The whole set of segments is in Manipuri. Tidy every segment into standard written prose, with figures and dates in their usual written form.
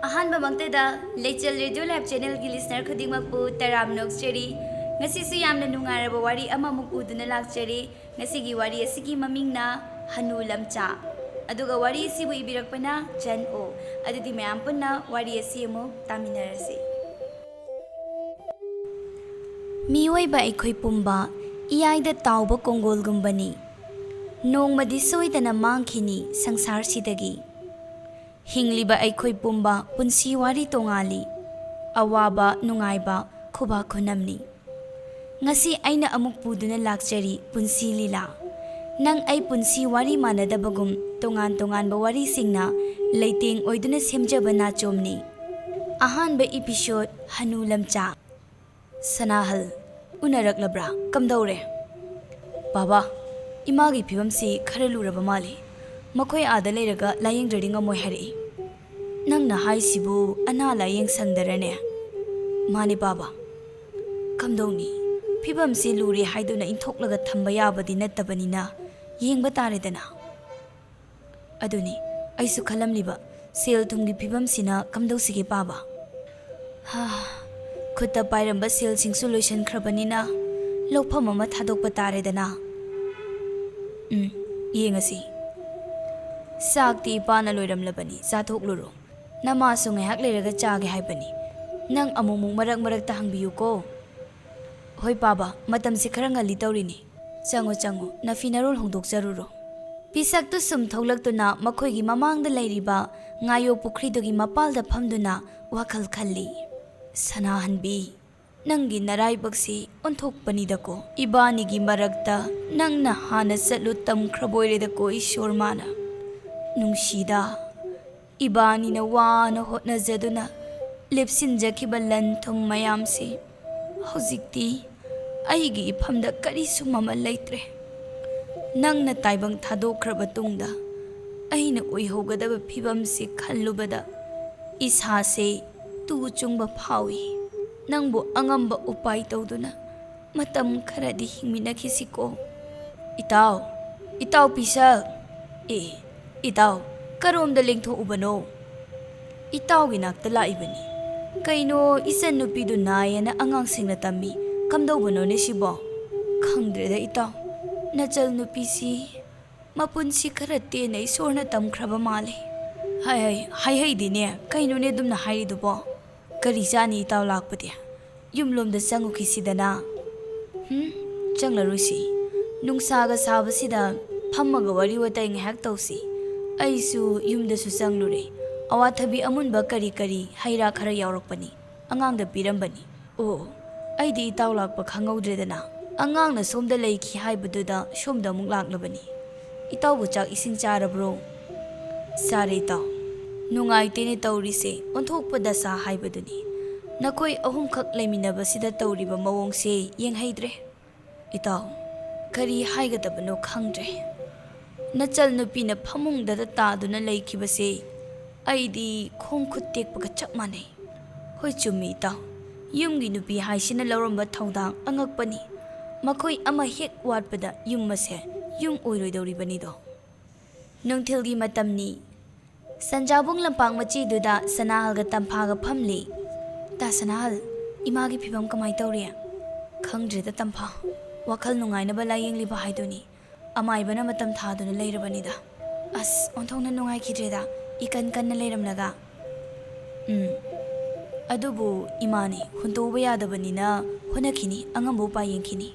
ꯑꯍꯥꯟꯕ ꯃꯛꯇꯗ ꯂꯩꯆꯜ ꯔꯦꯗꯤꯑꯣ ꯂꯥꯏꯚ ꯆꯦꯅꯦꯜꯒꯤ ꯂꯤꯁꯅꯔ ꯈꯨꯗꯤꯡꯃꯛꯄꯨ ꯇꯔꯥꯝ ꯅꯣꯛꯆꯔꯤ. ꯉꯁꯤꯁꯨ ꯌꯥꯝꯅ ꯅꯨꯡꯉꯥꯏꯔꯕ ꯋꯥꯔꯤ ꯑꯃꯃꯨꯛ ꯄꯨꯗꯨꯅ ꯂꯥꯛꯆꯔꯤ. ꯉꯁꯤꯒꯤ ꯋꯥꯔꯤ ꯑꯁꯤꯒꯤ ꯃꯃꯤꯡꯅ ꯍꯅꯨ ꯂꯝꯆꯥ. ꯑꯗꯨꯒ ꯋꯥꯔꯤ ꯑꯁꯤꯕꯨ ꯏꯕꯤꯔꯛꯄꯅ ꯆꯟ ꯑꯣ. ꯑꯗꯨꯗꯤ ꯃꯌꯥꯝ ꯄꯨꯟꯅ ꯋꯥꯔꯤ ꯑꯁꯤ ꯑꯃꯨꯛ ꯇꯥꯃꯤꯟꯅꯔꯁꯤ. ꯃꯤꯑꯣꯏꯕ ꯑꯩꯈꯣꯏ ꯄꯨꯝꯕ ꯏꯌꯥꯏꯗ ꯇꯥꯎꯕ ꯀꯣꯡꯒꯣꯜꯒꯨꯝꯕꯅꯤ. ꯅꯣꯡꯃꯗꯤ ꯁꯣꯏꯗꯅ ꯃꯥꯡꯈꯤꯅꯤ ꯁꯪꯁꯥꯔꯁꯤꯗꯒꯤ. ꯍꯤꯡꯂꯤꯕ ꯑꯩꯈꯣꯏ ꯄꯨꯝꯕ ꯄꯨꯟꯁꯤ ꯋꯥꯔꯤ ꯇꯣꯉꯥꯜꯂꯤ. ꯑꯋꯥꯕ ꯅꯨꯡꯉꯥꯏꯕ ꯈꯨꯕꯥꯛ ꯈꯨꯅꯝꯅꯤ. ꯉꯁꯤ ꯑꯩꯅ ꯑꯃꯨꯛ ꯄꯨꯗꯨꯅ ꯂꯥꯛꯆꯔꯤ ꯄꯨꯟꯁꯤ ꯂꯤꯂꯥ. ꯅꯪ ꯑꯩ ꯄꯨꯟꯁꯤ ꯋꯥꯔꯤ ꯃꯥꯟꯅꯗꯕꯒꯨꯝ ꯇꯣꯉꯥꯟ ꯇꯣꯉꯥꯟꯕ ꯋꯥꯔꯤꯁꯤꯡꯅ ꯂꯩꯇꯦꯡ ꯑꯣꯏꯗꯨꯅ ꯁꯦꯝꯖꯕ ꯅꯥꯆꯣꯝꯅꯤ. ꯑꯍꯥꯟꯕ ꯏꯄꯤꯁꯣꯗ ꯍꯅꯨ ꯂꯝꯆꯥ. ꯁꯅꯥꯍꯜ, ꯎꯅꯔꯛꯂꯕ꯭ꯔꯥ? ꯀꯝꯗꯧꯔꯦ? ꯕꯥꯕꯥ, ꯏꯃꯥꯒꯤ ꯐꯤꯕꯝꯁꯤ ꯈꯔ ꯂꯨꯔꯕ ꯃꯥꯜꯂꯤ. ꯃꯈꯣꯏ ꯑꯥꯗ ꯂꯩꯔꯒ ꯂꯥꯌꯦꯡꯗ꯭ꯔꯗꯤ ꯉꯝꯃꯣꯏ ꯍꯥꯏꯔꯛꯏ. ꯅꯪꯅ ꯍꯥꯏꯁꯤꯕꯨ ꯑꯅꯥ ꯂꯥꯌꯦꯡ ꯁꯪꯗꯔꯅꯦ? ꯃꯥꯅꯤ ꯕꯥꯕꯥ. ꯀꯝꯗꯧꯅꯤ? ꯐꯤꯕꯝꯁꯤ ꯂꯨꯔꯦ ꯍꯥꯏꯗꯨꯅ ꯏꯟꯊꯣꯛꯂꯒ ꯊꯝꯕ ꯌꯥꯕꯗꯤ ꯅꯠꯇꯕꯅꯤꯅ ꯌꯦꯡꯕ ꯇꯥꯔꯦꯗꯅ. ꯑꯗꯨꯅꯤ ꯑꯩꯁꯨ ꯈꯜꯂꯝꯂꯤꯕ, ꯁꯦꯜ ꯊꯨꯝꯒꯤ ꯐꯤꯕꯝꯁꯤꯅ ꯀꯝꯗꯧꯁꯤꯒꯦ ꯕꯥꯕꯥ? ꯈꯨꯠꯇ ꯄꯥꯏꯔꯝꯕ ꯁꯦꯜꯁꯤꯡꯁꯨ ꯂꯣꯏꯁꯤꯟꯈ꯭ꯔꯕꯅꯤꯅ ꯂꯧꯐꯝ ꯑꯃ ꯊꯥꯗꯣꯛꯄ ꯇꯥꯔꯦꯗꯅ. ꯌꯦꯡꯉꯁꯤ. ꯆꯥꯛꯇꯤ ꯏꯄꯥꯅ ꯂꯣꯏꯔꯝꯂꯕꯅꯤ, ꯆꯥꯊꯣꯛꯂꯨꯔꯣ. ꯅꯃꯥꯁꯨ ꯉꯥꯏꯍꯥꯛ ꯂꯩꯔꯒ ꯆꯥꯒꯦ ꯍꯥꯏꯕꯅꯤ. ꯅꯪ ꯑꯃꯨꯛꯃꯨꯛ ꯃꯔꯛ ꯃꯔꯛꯇ ꯍꯪꯕꯤꯌꯨꯀꯣ. ꯍꯣꯏ ꯕꯥꯕꯥ, ꯃꯇꯝꯁꯤ ꯈꯔ ꯉꯜꯂꯤ ꯇꯧꯔꯤꯅꯤ. ꯆꯪꯉꯣ, ꯅꯐꯤ ꯅꯔꯣꯜ ꯍꯣꯡꯗꯣꯛꯆꯔꯨꯔꯣ. ꯄꯤꯁꯛꯇꯨ ꯁꯨꯝ ꯊꯣꯛꯂꯛꯇꯨꯅ ꯃꯈꯣꯏꯒꯤ ꯃꯃꯥꯡꯗ ꯂꯩꯔꯤꯕ ꯉꯥꯌꯣꯛ ꯄꯨꯈ꯭ꯔꯤꯗꯨꯒꯤ ꯃꯄꯥꯜꯗ ꯐꯝꯗꯨꯅ ꯋꯥꯈꯜ ꯈꯜꯂꯤ. ꯁꯅꯥꯍꯟꯕꯤ, ꯅꯪꯒꯤ ꯅꯔꯥꯏꯕꯛꯁꯤ ꯑꯣꯟꯊꯣꯛꯄꯅꯤꯗꯀꯣ. ꯏꯕꯥꯅꯤꯒꯤ ꯃꯔꯛꯇ ꯅꯪꯅ ꯍꯥꯟꯅ ꯆꯠꯂꯨ ꯇꯝꯈ꯭ꯔꯕꯣꯏꯔꯦꯗꯀꯣ ꯏꯁꯣꯔ ꯃꯥꯅ. ꯅꯨꯡꯁꯤꯗ, ꯏꯕꯥꯅꯤꯅ ꯋꯥꯅ ꯍꯣꯠꯅꯖꯗꯨꯅ ꯂꯦꯞꯁꯤꯟꯖꯈꯤꯕ ꯂꯟ ꯊꯨꯝ ꯃꯌꯥꯝꯁꯤ ꯍꯧꯖꯤꯛꯇꯤ ꯑꯩꯒꯤ ꯏꯐꯝꯗ ꯀꯔꯤꯁꯨ ꯃꯃꯜ ꯂꯩꯇ꯭ꯔꯦ. ꯅꯪꯅ ꯇꯥꯏꯕꯪ ꯊꯥꯗꯣꯛꯈ꯭ꯔꯕ ꯇꯨꯡꯗ ꯑꯩꯅ ꯑꯣꯏꯍꯧꯒꯗꯕ ꯐꯤꯕꯝꯁꯤ ꯈꯜꯂꯨꯕꯗ ꯏꯁꯥꯁꯦ ꯇꯨ ꯆꯨꯡꯕ ꯐꯥꯎꯏ. ꯅꯪꯕꯨ ꯑꯉꯝꯕ ꯎꯄꯥꯏ ꯇꯧꯗꯨꯅ ꯃꯇꯝ ꯈꯔꯗꯤ ꯍꯤꯡꯃꯤꯟꯅꯈꯤꯁꯤꯀꯣ. ꯏꯇꯥꯎ ꯄꯤꯁꯛ. ꯏꯇꯥꯎ, ꯀꯔꯣꯝꯗ ꯂꯦꯡꯊꯣꯛꯎꯕꯅꯣ? ꯏꯇꯥꯎꯒꯤ ꯅꯥꯛꯇ ꯂꯥꯛꯏꯕꯅꯤ. ꯀꯩꯅꯣ ꯏꯆꯟ ꯅꯨꯄꯤꯗꯨ ꯅꯥꯏꯌꯦꯅ ꯑꯉꯥꯡꯁꯤꯡꯅ ꯇꯝꯃꯤ. ꯀꯝꯗꯧꯕꯅꯣꯅꯦ ꯁꯤꯕꯣ? ꯈꯪꯗ꯭ꯔꯦꯗ ꯏꯇꯥꯎ. ꯅꯆꯜ ꯅꯨꯄꯤꯁꯤ ꯃꯄꯨꯟꯁꯤ ꯈꯔ ꯇꯦꯟꯅ ꯏꯁꯣꯔꯅ ꯇꯝꯈ꯭ꯔꯕ ꯃꯥꯜꯂꯤ. ꯍꯥꯏꯍꯩꯗꯦꯅꯦ. ꯀꯩꯅꯣꯅꯦ ꯑꯗꯨꯝꯅ ꯍꯥꯏꯔꯤꯗꯨꯕꯣ? ꯀꯔꯤ ꯆꯥꯅꯤ ꯏꯇꯥꯎ ꯂꯥꯛꯄꯗꯤ? ꯌꯨꯝꯂꯣꯝꯗ ꯆꯪꯉꯨꯈꯤꯁꯤꯗꯅ. ꯆꯪꯂꯔꯣꯏꯁꯤ. ꯅꯨꯡꯁꯥꯒ ꯁꯥꯕꯁꯤꯗ ꯐꯝꯃꯒ ꯋꯥꯔꯤ ꯋꯥꯇꯥꯏ ꯉꯥꯏꯍꯥꯛ ꯇꯧꯁꯤ. ꯑꯩꯁꯨ ꯌꯨꯝꯗꯁꯨ ꯆꯪꯂꯨꯔꯦ. ꯑꯋꯥꯊꯕꯤ ꯑꯃꯨꯟꯕ ꯀꯔꯤ ꯍꯩ ꯔꯥ ꯈꯔ ꯌꯥꯎꯔꯛꯄꯅꯤ. ꯑꯉꯥꯡꯗ ꯄꯤꯔꯝꯕꯅꯤ. ꯑꯣ, ꯑꯩꯗꯤ ꯏꯇꯥꯎ ꯂꯥꯛꯄ ꯈꯪꯍꯧꯗ꯭ꯔꯦꯗꯅ. ꯑꯉꯥꯡꯅ ꯁꯣꯝꯗ ꯂꯩꯈꯤ ꯍꯥꯏꯕꯗꯨꯗ ꯁꯣꯝꯗ ꯑꯃꯨꯛ ꯂꯥꯛꯂꯕꯅꯤ. ꯏꯇꯥꯎꯕꯨ ꯆꯥꯛ ꯏꯁꯤꯡ ꯆꯥꯔꯕ꯭ꯔꯣ? ꯆꯥꯔꯦ ꯏꯇꯥꯎ. ꯅꯨꯡꯉꯥꯏꯇꯦꯅꯦ ꯇꯧꯔꯤꯁꯦ. ꯑꯣꯟꯊꯣꯛꯄ ꯗꯁꯥ ꯍꯥꯏꯕꯗꯨꯅꯤ. ꯅꯈꯣꯏ ꯑꯍꯨꯝꯈꯛ ꯂꯩꯃꯤꯟꯅꯕꯁꯤꯗ ꯇꯧꯔꯤꯕ ꯃꯑꯣꯡꯁꯦ ꯌꯦꯡꯍꯩꯗ꯭ꯔꯦ. ꯏꯇꯥꯎ, ꯀꯔꯤ ꯍꯥꯏꯒꯗꯕꯅꯣ ꯈꯪꯗ꯭ರೆ. ꯅꯆꯜ ꯅꯨꯄꯤꯅ ꯐꯃꯨꯡꯗ ꯇꯥꯗꯨꯅ ꯂꯩꯈꯤꯕꯁꯦ ꯑꯩꯗꯤ ꯈꯣꯡ ꯈꯨꯠ ꯇꯦꯛꯄꯒ ꯆꯞ ꯃꯥꯟꯅꯩ. ꯍꯣꯏ ꯆꯨꯝꯃꯤ ꯏꯇꯥꯎ. ꯌꯨꯝꯒꯤ ꯅꯨꯄꯤ ꯍꯥꯏꯁꯤꯅ ꯂꯧꯔꯝꯕ ꯊꯧꯗꯥꯡ ꯑꯉꯛꯄꯅꯤ. ꯃꯈꯣꯏ ꯑꯃ ꯍꯦꯛ ꯋꯥꯠꯄꯗ ꯌꯨꯝ ꯑꯁꯦ ꯌꯨꯝ ꯑꯣꯏꯔꯣꯏꯗꯧꯔꯤꯕꯅꯤꯗꯣ. ꯅꯨꯡꯊꯤꯜꯒꯤ ꯃꯇꯝꯅꯤ. ꯁꯟꯖꯥꯕꯨꯡ ꯂꯝꯄꯥꯛ ꯃꯆꯤꯗꯨꯗ ꯁꯅꯥꯍꯜꯒ ꯇꯝꯐꯥꯒ ꯐꯝꯂꯤ. ꯇꯥ ꯁꯅꯥꯍꯜ, ꯏꯃꯥꯒꯤ ꯐꯤꯕꯝ ꯀꯃꯥꯏ ꯇꯧꯔꯤ? ꯈꯪꯗ꯭ꯔꯦꯗ ꯇꯝꯐꯥ. ꯋꯥꯈꯜ ꯅꯨꯡꯉꯥꯏꯅꯕ ꯂꯥꯌꯦꯡꯂꯤꯕ ꯍꯥꯏꯗꯨꯅꯤ. ꯑꯃꯥꯏꯕꯅ ꯃꯇꯝ ꯊꯥꯗꯨꯅ ꯂꯩꯔꯕꯅꯤꯗ. ꯑꯁ, ꯑꯣꯟꯊꯣꯛꯅ ꯅꯨꯡꯉꯥꯏꯈꯤꯗ꯭ꯔꯦꯗ ꯏꯀꯟ ꯀꯟꯅ ꯂꯩꯔꯝꯂꯒ. ꯑꯗꯨꯕꯨ ꯏꯃꯥꯅꯤ, ꯍꯨꯟꯇꯣꯛꯎꯕ ꯌꯥꯗꯕꯅꯤꯅ ꯍꯣꯠꯅꯈꯤꯅꯤ. ꯑꯉꯝꯕ ꯎꯄꯥꯏ ꯌꯦꯡꯈꯤꯅꯤ.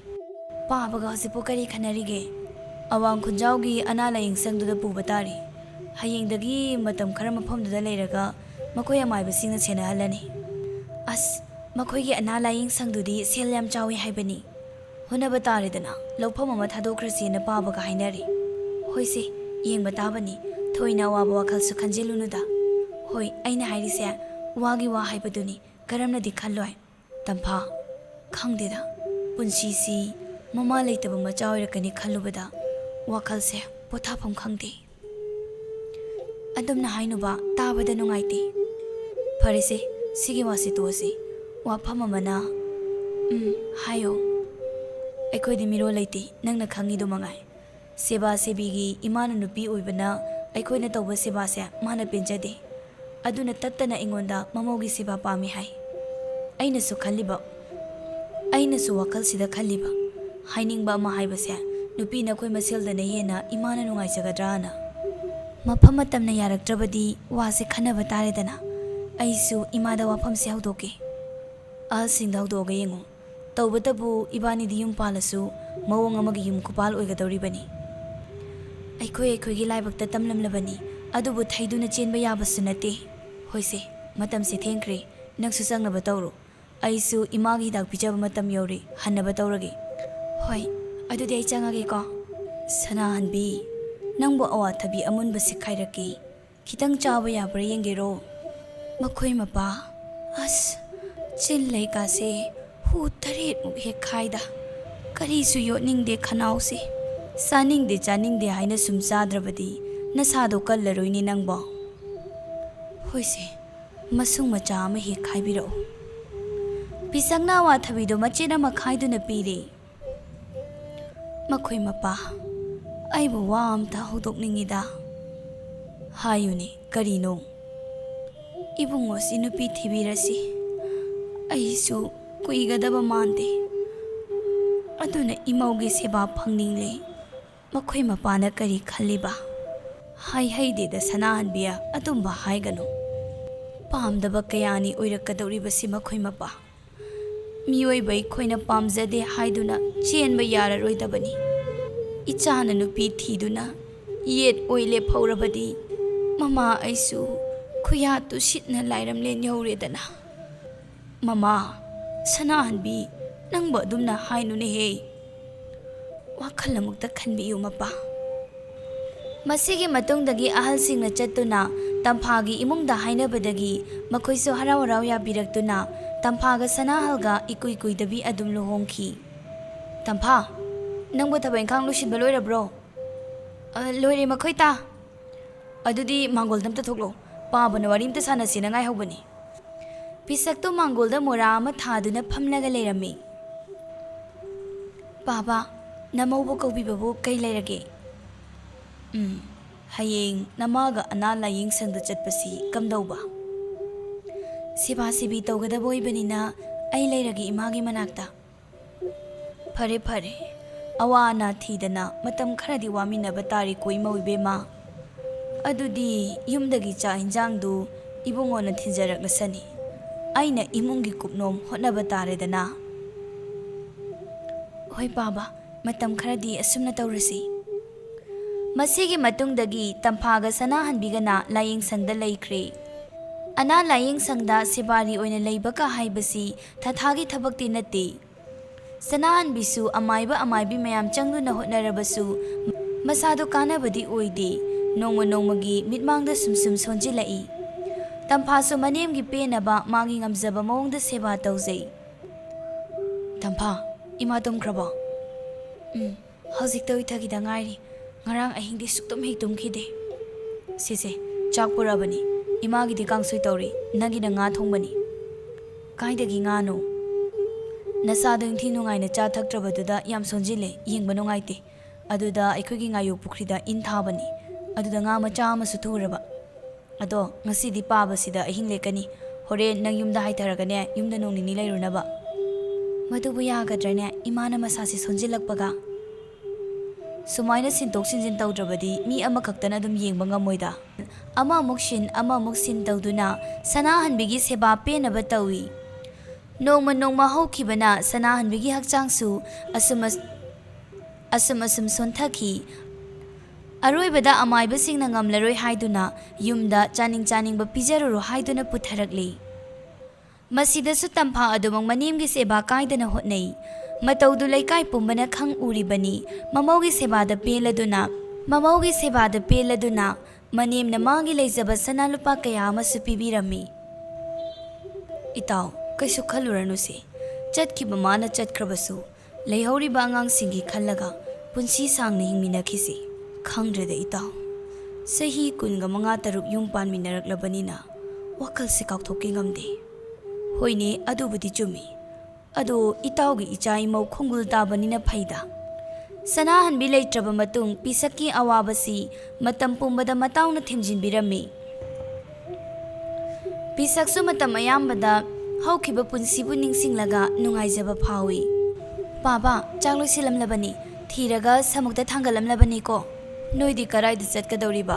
ꯄꯥꯕꯒ ꯍꯧꯖꯤꯛꯄꯨ ꯀꯔꯤ ꯈꯟꯅꯔꯤꯒꯦ? ꯑꯋꯥꯡ ꯈꯨꯟꯖꯥꯎꯒꯤ ꯑꯅꯥ ꯂꯥꯌꯦꯡꯁꯪꯗꯨꯗ ꯄꯨꯕ ꯇꯥꯔꯤ. ꯍꯌꯦꯡꯗꯒꯤ ꯃꯇꯝ ꯈꯔ ꯃꯐꯝꯗꯨꯗ ꯂꯩꯔꯒ ꯃꯈꯣꯏ ꯑꯃꯥꯏꯕꯁꯤꯡꯅ ꯁꯦꯟꯅꯍꯜꯂꯅꯤ. ꯑꯁ, ꯃꯈꯣꯏꯒꯤ ꯑꯅꯥ ꯂꯥꯌꯦꯡꯁꯪꯗꯨꯗꯤ ꯁꯦꯜ ꯌꯥꯝ ꯆꯥꯎꯏ ꯍꯥꯏꯕꯅꯤ. ꯍꯣꯠꯅꯕ ꯇꯥꯔꯦꯗꯅ. ꯂꯧꯐꯝ ꯑꯃ ꯊꯥꯗꯣꯛꯈ꯭ꯔꯁꯦꯅ ꯄꯥꯕꯒ ꯍꯥꯏꯅꯔꯤ. ꯍꯣꯏꯁꯦ, ꯌꯦꯡꯕ ꯇꯥꯕꯅꯤ. ꯊꯣꯏꯅ ꯑꯋꯥꯕ ꯋꯥꯈꯜꯁꯨ ꯈꯟꯖꯤꯜꯂꯨꯅꯨꯗ. ꯍꯣꯏ, ꯑꯩꯅ ꯍꯥꯏꯔꯤꯁꯦ ꯋꯥꯒꯤ ꯋꯥ ꯍꯥꯏꯕꯗꯨꯅꯤ. ꯀꯔꯝꯅꯗꯤ ꯈꯜꯂꯣꯏ. ꯇꯝꯐꯥ, ꯈꯪꯗꯦꯗ. ꯄꯨꯟꯁꯤꯁꯤ ꯃꯃꯥ ꯂꯩꯇꯕ ꯃꯆꯥ ꯑꯣꯏꯔꯛꯀꯅꯤ ꯈꯜꯂꯨꯕꯗ ꯋꯥꯈꯜꯁꯦ ꯄꯣꯊꯥꯐꯝ ꯈꯪꯗꯦ. ꯑꯗꯨꯝꯅ ꯍꯥꯏꯅꯨꯕ, ꯇꯥꯕꯗ ꯅꯨꯡꯉꯥꯏꯇꯦ. ꯐꯔꯦꯁꯦ, ꯁꯤꯒꯤ ꯋꯥꯁꯤ ꯇꯣꯛꯑꯁꯤ. ꯋꯥꯐꯝ ꯑꯃꯅ. ꯍꯥꯏꯌꯣ. ꯑꯩꯈꯣꯏꯗꯤ ꯃꯤꯔꯣꯜ ꯂꯩꯇꯦ, ꯅꯪꯅ ꯈꯪꯉꯤꯗꯨ ꯃꯉꯥꯏ. ꯁꯦꯕꯥ ꯁꯦꯕꯤꯒꯤ ꯏꯃꯥꯅ ꯅꯨꯄꯤ ꯑꯣꯏꯕꯅ ꯑꯩꯈꯣꯏꯅ ꯇꯧꯕ ꯁꯦꯕꯥꯁꯦ ꯃꯥꯅ ꯄꯦꯟꯖꯗꯦ. ꯑꯗꯨꯅ ꯇꯠꯇꯅ ꯑꯩꯉꯣꯟꯗ ꯃꯃꯧꯒꯤ ꯁꯦꯕꯥ ꯄꯥꯝꯃꯤ ꯍꯥꯏ꯫ ꯑꯩꯅꯁꯨ ꯋꯥꯈꯜꯁꯤꯗ ꯈꯜꯂꯤꯕ ꯍꯥꯏꯅꯤꯡꯕ ꯑꯃ ꯍꯥꯏꯕꯁꯦ ꯅꯨꯄꯤꯅ ꯑꯩꯈꯣꯏ ꯃꯁꯦꯜꯗꯅ ꯍꯦꯟꯅ ꯏꯃꯥꯅ ꯅꯨꯡꯉꯥꯏꯖꯒꯗ꯭ꯔꯥꯅ꯫ ꯃꯐꯝ ꯃꯇꯝꯅ ꯌꯥꯔꯛꯇ꯭ꯔꯕꯗꯤ ꯋꯥꯁꯦ ꯈꯟꯅꯕ ꯇꯥꯔꯦꯗꯅ꯫ ꯑꯩꯁꯨ ꯏꯃꯥꯗ ꯋꯥꯐꯝꯁꯦ ꯍꯧꯗꯣꯛꯀꯦ꯫ ꯑꯍꯜꯁꯤꯡꯗ ꯍꯧꯗꯣꯛꯑꯒ ꯌꯦꯡꯉꯨ, ꯇꯧꯕꯇꯕꯨ ꯏꯕꯥꯅꯤꯗꯤ ꯌꯨꯝ ꯄꯥꯜꯂꯁꯨ ꯃꯑꯣꯡ ꯑꯃꯒꯤ ꯌꯨꯝ ꯈꯨꯄꯥꯜ ꯑꯣꯏꯒꯗꯧꯔꯤꯕꯅꯤ꯫ ꯑꯩꯈꯣꯏꯒꯤ ꯂꯥꯏꯕꯛꯇ ꯇꯝꯂꯝꯂꯕꯅꯤ, ꯑꯗꯨꯕꯨ ꯊꯩꯗꯨꯅ ꯆꯦꯟꯕ ꯌꯥꯕꯁꯨ ꯅꯠꯇꯦ꯫ ꯍꯣꯏꯁꯦ, ꯃꯇꯝꯁꯦ ꯊꯦꯡꯈ꯭ꯔꯦ, ꯅꯪꯁꯨ ꯆꯪꯅꯕ ꯇꯧꯔꯣ꯫ ꯑꯩꯁꯨ ꯏꯃꯥꯒꯤ ꯍꯤꯗꯥꯛ ꯄꯤꯖꯕ ꯃꯇꯝ ꯌꯧꯔꯦ, ꯍꯟꯅꯕ ꯇꯧꯔꯒꯦ꯫ ꯍꯣꯏ, ꯑꯗꯨꯗꯤ ꯑꯩ ꯆꯪꯉꯒꯦꯀꯣ꯫ ꯁꯅꯥꯍꯟꯕꯤ, ꯅꯪꯕꯨ ꯑꯋꯥꯊꯕꯤ ꯑꯃꯨꯟꯕꯁꯦ ꯈꯥꯏꯔꯛꯀꯦ, ꯈꯤꯇꯪ ꯆꯥꯕ ꯌꯥꯕ꯭ꯔꯥ ꯌꯦꯡꯒꯦꯔꯣ? ꯃꯈꯣꯏ ꯃꯄꯥ, ꯑꯁ ꯆꯤꯟ ꯂꯩꯀꯥꯁꯦ ꯍꯨ 8 ꯍꯦꯛ ꯈꯥꯏꯗ, ꯀꯔꯤꯁꯨ ꯌꯣꯠꯅꯤꯡꯗꯦ ꯈꯅꯥꯎꯁꯦ꯫ ꯆꯥꯅꯤꯡꯗꯦ ꯍꯥꯏꯅ ꯁꯨꯝ ꯆꯥꯗ꯭ꯔꯕꯗꯤ ꯅꯁꯥꯗꯣ ꯀꯜꯂꯔꯣꯏꯅꯦ ꯅꯪꯕꯣ꯫ ꯍꯣꯏꯁꯦ, ꯃꯁꯨꯡ ꯃꯆꯥ ꯑꯃ ꯍꯦꯛ ꯈꯥꯏꯕꯤꯔꯛꯎ꯫ ꯄꯤꯁꯛꯅ ꯑꯋꯥꯊꯕꯤꯗꯣ ꯃꯆꯦꯠ ꯑꯃ ꯈꯥꯏꯗꯨꯅ ꯄꯤꯔꯦ꯫ ꯃꯈꯣꯏ ꯃꯄꯥ, ꯑꯩꯕꯨ ꯋꯥ ꯑꯝꯇ ꯍꯧꯗꯣꯛꯅꯤꯡꯉꯤꯗ꯫ ꯍꯥꯏꯌꯨꯅꯦ, ꯀꯔꯤꯅꯣ? ꯏꯕꯨꯡꯉꯣꯁꯤ ꯅꯨꯄꯤ ꯊꯤꯕꯤꯔꯁꯤ, ꯑꯩꯁꯨ ꯀꯨꯏꯒꯗꯕ ꯃꯥꯟꯗꯦ, ꯑꯗꯨꯅ ꯏꯃꯧꯒꯤ ꯁꯦꯕꯥ ꯐꯪꯅꯤꯡꯂꯦ꯫ ꯃꯈꯣꯏ ꯃꯄꯥꯅ ꯀꯔꯤ ꯈꯜꯂꯤꯕ? ꯍꯥꯏꯍꯩꯗꯦꯗ ꯁꯅꯥꯍꯟꯕꯤ, ꯑꯗꯨꯝꯕ ꯍꯥꯏꯒꯅꯨ꯫ ꯄꯥꯝꯗꯕ ꯀꯌꯥꯅꯤ ꯑꯣꯏꯔꯛꯀꯗꯧꯔꯤꯕꯁꯤ ꯃꯈꯣꯏ ꯃꯄꯥ꯫ ꯃꯤꯑꯣꯏꯕ ꯑꯩꯈꯣꯏꯅ ꯄꯥꯝꯖꯗꯦ ꯍꯥꯏꯗꯨꯅ ꯆꯦꯟꯕ ꯌꯥꯔꯔꯣꯏꯗꯕꯅꯤ꯫ ꯏꯆꯥꯅ ꯅꯨꯄꯤ ꯊꯤꯗꯨꯅ ꯌꯦꯠ ꯑꯣꯏ ꯂꯦꯞꯍꯧꯔꯕꯗꯤ ꯃꯃꯥ ꯑꯩꯁꯨ ꯈꯨꯌꯥꯠꯇꯨ ꯁꯤꯠꯅ ꯂꯥꯏꯔꯝꯂꯦꯟ ꯌꯧꯔꯦꯗꯅ꯫ ꯃꯃꯥ, ꯁꯅꯥꯍꯟꯕꯤ, ꯅꯪꯕꯨ ꯑꯗꯨꯝꯅ ꯍꯥꯏꯅꯨꯅꯦꯍꯦ꯫ ꯋꯥꯈꯜ ꯑꯃꯨꯛꯇ ꯈꯟꯕꯤꯌꯨ ꯃꯄꯥ꯫ ꯃꯁꯤꯒꯤ ꯃꯇꯨꯡꯗꯒꯤ ꯑꯍꯜꯁꯤꯡꯅ ꯆꯠꯇꯨꯅ ꯇꯝꯐꯥꯒꯤ ꯏꯃꯨꯡꯗ ꯍꯥꯏꯅꯕꯗꯒꯤ ꯃꯈꯣꯏꯁꯨ ꯍꯔꯥꯎ ꯍꯔꯥꯎ ꯌꯥꯕꯤꯔꯛꯇꯨꯅ ꯇꯝꯐꯥꯒ ꯁꯅꯥꯍꯜꯒ ꯏꯀꯨꯏ ꯀꯨꯏꯗꯕꯤ ꯑꯗꯨꯝ ꯂꯨꯍꯣꯡꯈꯤ꯫ ꯇꯝꯐꯥ, ꯅꯪꯕꯨ ꯊꯕꯛ ꯏꯪꯈꯥꯡ ꯂꯣꯏꯁꯤꯟꯕ ꯂꯣꯏꯔꯕ꯭ꯔꯣ? ꯂꯣꯏꯔꯦ ꯃꯈꯣꯏ ꯇꯥ꯫ ꯑꯗꯨꯗꯤ ꯃꯥꯡꯒꯣꯜꯗ ꯑꯝꯇ ꯊꯣꯛꯂꯣ, ꯄꯥꯕꯅ ꯋꯥꯔꯤ ꯑꯝꯇ ꯁꯥꯟꯅꯁꯦꯅ ꯉꯥꯏꯍꯧꯕꯅꯤ꯫ ꯄꯤꯁꯛꯇꯨ ꯃꯥꯡꯒꯣꯜꯗ ꯃꯣꯔꯥ ꯑꯃ ꯊꯥꯗꯨꯅ ꯐꯝꯂꯒ ꯂꯩꯔꯝꯃꯤ꯫ ꯄꯥꯕ, ꯅꯃꯧꯕꯨ ꯀꯧꯕꯤꯕꯕꯨ ꯀꯩ ꯂꯩꯔꯒꯦ? ꯍꯌꯦꯡ ꯅꯃꯥꯒ ꯑꯅꯥ ꯂꯥꯏꯌꯦꯡ ꯁꯪꯗ ꯆꯠꯄꯁꯤ ꯀꯝꯗꯧꯕ? ꯁꯦꯕꯥ ꯁꯦꯕꯤ ꯇꯧꯒꯗꯕ ꯑꯣꯏꯕꯅꯤꯅ ꯑꯩ ꯂꯩꯔꯒꯦ ꯏꯃꯥꯒꯤ ꯃꯅꯥꯛꯇ꯫ ꯐꯔꯦ ꯐꯔꯦ, ꯑꯋꯥ ꯑꯅꯥ ꯊꯤꯗꯅ ꯃꯇꯝ ꯈꯔꯗꯤ ꯋꯥꯃꯤꯟꯅꯕ ꯇꯥꯔꯦꯀꯣ ꯏꯃꯧ ꯏꯕꯦꯝꯃ꯫ ꯑꯗꯨꯗꯤ ꯌꯨꯝꯗꯒꯤ ꯆꯥꯛ ꯏꯟꯖꯥꯡꯗꯨ ꯏꯕꯨꯡꯉꯣꯅ ꯊꯤꯟꯖꯔꯛꯂꯁꯅꯤ, ꯑꯩꯅ ꯏꯃꯨꯡꯒꯤ ꯀꯨꯞꯅꯣꯝ ꯍꯣꯠꯅꯕ ꯇꯥꯔꯦꯗꯅ꯫ ꯍꯣꯏ ꯄꯥꯕ, ꯃꯇꯝ ꯈꯔꯗꯤ ꯑꯁꯨꯝꯅ ꯇꯧꯔꯁꯤ꯫ ꯃꯁꯤꯒꯤ ꯃꯇꯨꯡꯗꯒꯤ ꯇꯝꯐꯥꯒ ꯁꯅꯥꯍꯟꯕꯤꯒꯅ ꯂꯥꯏꯌꯦꯡꯁꯪꯗ ꯂꯩꯈ꯭ꯔꯦ꯫ ꯑꯅꯥ ꯂꯥꯏꯌꯦꯡꯁꯪꯗ ꯁꯦꯕꯥꯔꯤ ꯑꯣꯏꯅ ꯂꯩꯕꯒ ꯍꯥꯏꯕꯁꯤ ꯊꯥꯊꯥꯒꯤ ꯊꯕꯛꯇꯤ ꯅꯠꯇꯦ꯫ ꯁꯅꯥꯍꯟꯕꯤꯁꯨ ꯑꯃꯥꯏꯕꯤ ꯃꯌꯥꯝ ꯆꯪꯗꯨꯅ ꯍꯣꯠꯅꯔꯕꯁꯨ ꯃꯁꯥꯗꯣ ꯀꯥꯟꯅꯕꯗꯤ ꯑꯣꯏꯗꯦ, ꯅꯣꯡꯃ ꯅꯣꯡꯃꯒꯤ ꯃꯤꯠꯃꯥꯡꯗ ꯁꯨꯝ ꯁꯣꯟꯖꯤꯜꯂꯛꯏ꯫ ꯇꯝꯐꯥꯁꯨ ꯃꯅꯦꯝꯒꯤ ꯄꯦꯟꯅꯕ ꯃꯥꯒꯤ ꯉꯝꯖꯕ ꯃꯑꯣꯡꯗ ꯁꯦꯕꯥ ꯇꯧꯖꯩ꯫ ꯇꯝꯐꯥ, ꯏꯃꯥ ꯇꯨꯝꯈ꯭ꯔꯕꯣ? ꯍꯧꯖꯤꯛꯇ ꯎꯏꯊꯈꯤꯗ ꯉꯥꯏꯔꯤ, ꯉꯔꯥꯡ ꯑꯍꯤꯡꯗꯤ ꯁꯨꯛꯇꯨꯝ ꯍꯦꯛ ꯇꯨꯝꯈꯤꯗꯦ꯫ ꯁꯤꯁꯦ, ꯆꯥꯛ ꯄꯨꯔꯕꯅꯤ, ꯏꯃꯥꯒꯤꯗꯤ ꯀꯥꯡꯁꯣꯏ ꯇꯧꯔꯤ, ꯅꯪꯒꯤꯅ ꯉꯥ ꯊꯣꯡꯕꯅꯤ꯫ ꯀꯥꯏꯗꯒꯤ ꯉꯥꯅꯣ? ꯅꯁꯥꯗꯣ ꯏꯟꯊꯤ ꯅꯨꯡꯉꯥꯏꯅ ꯆꯥ ꯊꯛꯇ꯭ꯔꯕꯗꯨꯗ ꯌꯥꯝ ꯁꯣꯟꯖꯤꯜꯂꯦ, ꯌꯦꯡꯕ ꯅꯨꯡꯉꯥꯏꯇꯦ꯫ ꯑꯗꯨꯗ ꯑꯩꯈꯣꯏꯒꯤ ꯉꯥꯌꯣꯛ ꯄꯨꯈ꯭ꯔꯤꯗ ꯏꯟ ꯊꯥꯕꯅꯤ, ꯑꯗꯨꯗ ꯉꯥ ꯃꯆꯥ ꯑꯃꯁꯨ ꯊꯨꯔꯕ꯫ ꯑꯗꯣ ꯉꯁꯤꯗꯤ ꯄꯥꯕꯁꯤꯗ ꯑꯍꯤꯡ ꯂꯦꯛꯀꯅꯤ, ꯍꯣꯔꯦꯟ ꯅꯪ ꯌꯨꯝꯗ ꯍꯥꯏꯊꯔꯒꯅꯦ ꯌꯨꯝꯗ ꯅꯣꯡ ꯅꯤꯅꯤ ꯂꯩꯔꯨꯅꯕ꯫ ꯃꯗꯨꯕꯨ ꯌꯥꯒꯗ꯭ꯔꯅꯦ, ꯏꯃꯥꯅ ꯃꯁꯥꯁꯤ ꯁꯣꯟꯖꯤꯜꯂꯛꯄꯒ? ꯁꯨꯃꯥꯏꯅ ꯁꯤꯟꯇꯣꯛ ꯁꯤꯟꯖꯤꯟ ꯇꯧꯗ꯭ꯔꯕꯗꯤ ꯃꯤ ꯑꯃꯈꯛꯇꯅ ꯑꯗꯨꯝ ꯌꯦꯡꯕ ꯉꯝꯃꯣꯏꯗ꯫ ꯑꯃꯃꯨꯛ ꯁꯤꯟ ꯇꯧꯗꯨꯅ ꯁꯅꯥꯍꯟꯕꯤꯒꯤ ꯁꯦꯕꯥ ꯄꯦꯟꯅꯕ ꯇꯧꯏ꯫ ꯅꯣꯡꯃ ꯅꯣꯡꯃ ꯍꯧꯈꯤꯕꯅ ꯁꯅꯥꯍꯟꯕꯤꯒꯤ ꯍꯛꯆꯥꯡꯁꯨ ꯑꯁꯨꯝ ꯁꯣꯟꯊꯈꯤ꯫ ꯑꯔꯣꯏꯕꯗ ꯑꯃꯥꯏꯕꯁꯤꯡꯅ ꯉꯝꯂꯔꯣꯏ ꯍꯥꯏꯗꯨꯅ ꯌꯨꯝꯗ ꯆꯥꯅꯤꯡꯕ ꯄꯤꯖꯔꯨꯔꯣ ꯍꯥꯏꯗꯨꯅ ꯄꯨꯊꯔꯛꯂꯤ꯫ ꯃꯁꯤꯗꯁꯨ ꯇꯝꯐꯥ ꯑꯗꯨꯃꯛ ꯃꯅꯦꯝꯒꯤ ꯁꯦꯕꯥ ꯀꯥꯏꯗꯅ ꯍꯣꯠꯅꯩ꯫ ꯃꯇꯧꯗꯨ ꯂꯩꯀꯥꯏ ꯄꯨꯝꯕꯅ ꯈꯪ ꯎꯔꯤꯕꯅꯤ꯫ ꯃꯃꯧꯒꯤ ꯁꯦꯕꯥꯗ ꯄꯦꯜꯂꯗꯨꯅ ꯃꯅꯦꯝꯅ ꯃꯥꯒꯤ ꯂꯩꯖꯕ ꯁꯅꯥ ꯂꯨꯄꯥ ꯀꯌా ꯑꯃꯁꯨ ꯄꯤꯕꯤꯔꯝꯃꯤ꯫ ꯏꯇꯥꯎ, ꯀꯩꯁꯨ ꯈꯜꯂꯨꯔꯅꯨꯁꯦ, ꯆꯠꯈꯤꯕ ꯃꯥꯅ ꯆꯠꯈ꯭ꯔꯕꯁꯨ ꯂꯩꯍꯧꯔꯤꯕ ꯑꯉꯥꯡꯁꯤꯡꯒꯤ ꯈꯜꯂꯒ ꯄꯨꯟꯁꯤ ꯁꯥꯡꯅ ꯍꯤꯡꯃꯤꯟꯅꯈꯤꯁꯤ꯫ ꯈꯪꯗ꯭ꯔꯦꯗ ꯏꯇꯥꯎ, ꯆꯍꯤ 25 ꯌꯨꯝ ꯄꯥꯟꯃꯤꯟꯅꯔꯛꯂꯕꯅꯤꯅ ꯋꯥꯈꯜꯁꯦ ꯀꯥꯎꯊꯣꯛꯀꯦ ꯉꯝꯗꯦ꯫ ꯍꯣꯏꯅꯦ, ꯑꯗꯨꯕꯨꯗꯤ ꯆꯨꯝꯃꯤ, ꯑꯗꯣ ꯏꯇꯥꯎꯒꯤ ꯏꯆꯥ ꯏꯃꯧ ꯈꯣꯡꯒꯨꯜ ꯇꯥꯕꯅꯤꯅ ꯐꯩꯗ꯫ ꯁꯅꯥꯍꯟꯕꯤ ꯂꯩꯇ꯭ꯔꯕ ꯃꯇꯨꯡ ꯄꯤꯁꯛꯀꯤ ꯑꯋꯥꯕꯁꯤ ꯃꯇꯝ ꯄꯨꯝꯕꯗ ꯃꯇꯥꯎꯅ ꯊꯦꯝꯖꯤꯟꯕꯤꯔꯝꯃꯤ꯫ ꯄꯤꯁꯛꯁꯨ ꯃꯇꯝ ꯑꯌꯥꯝꯕꯗ ꯍꯧꯈꯤꯕ ꯄꯨꯟꯁꯤꯕꯨ ꯅꯤꯡꯁꯤꯡꯂꯒ ꯅꯨꯡꯉꯥꯏꯖꯕ ꯐꯥꯎꯏ꯫ ꯄꯥꯕ, ꯆꯥꯛ ꯂꯣꯏꯁꯤꯜꯂꯝꯂꯕꯅꯤ, ꯊꯤꯔꯒ ꯁꯃꯨꯛꯇ ꯊꯥꯡꯒꯠꯂꯝꯂꯕꯅꯤꯀꯣ꯫ ꯅꯣꯏꯗꯤ ꯀꯔꯥꯏꯗ ꯆꯠꯀꯗꯧꯔꯤꯕ?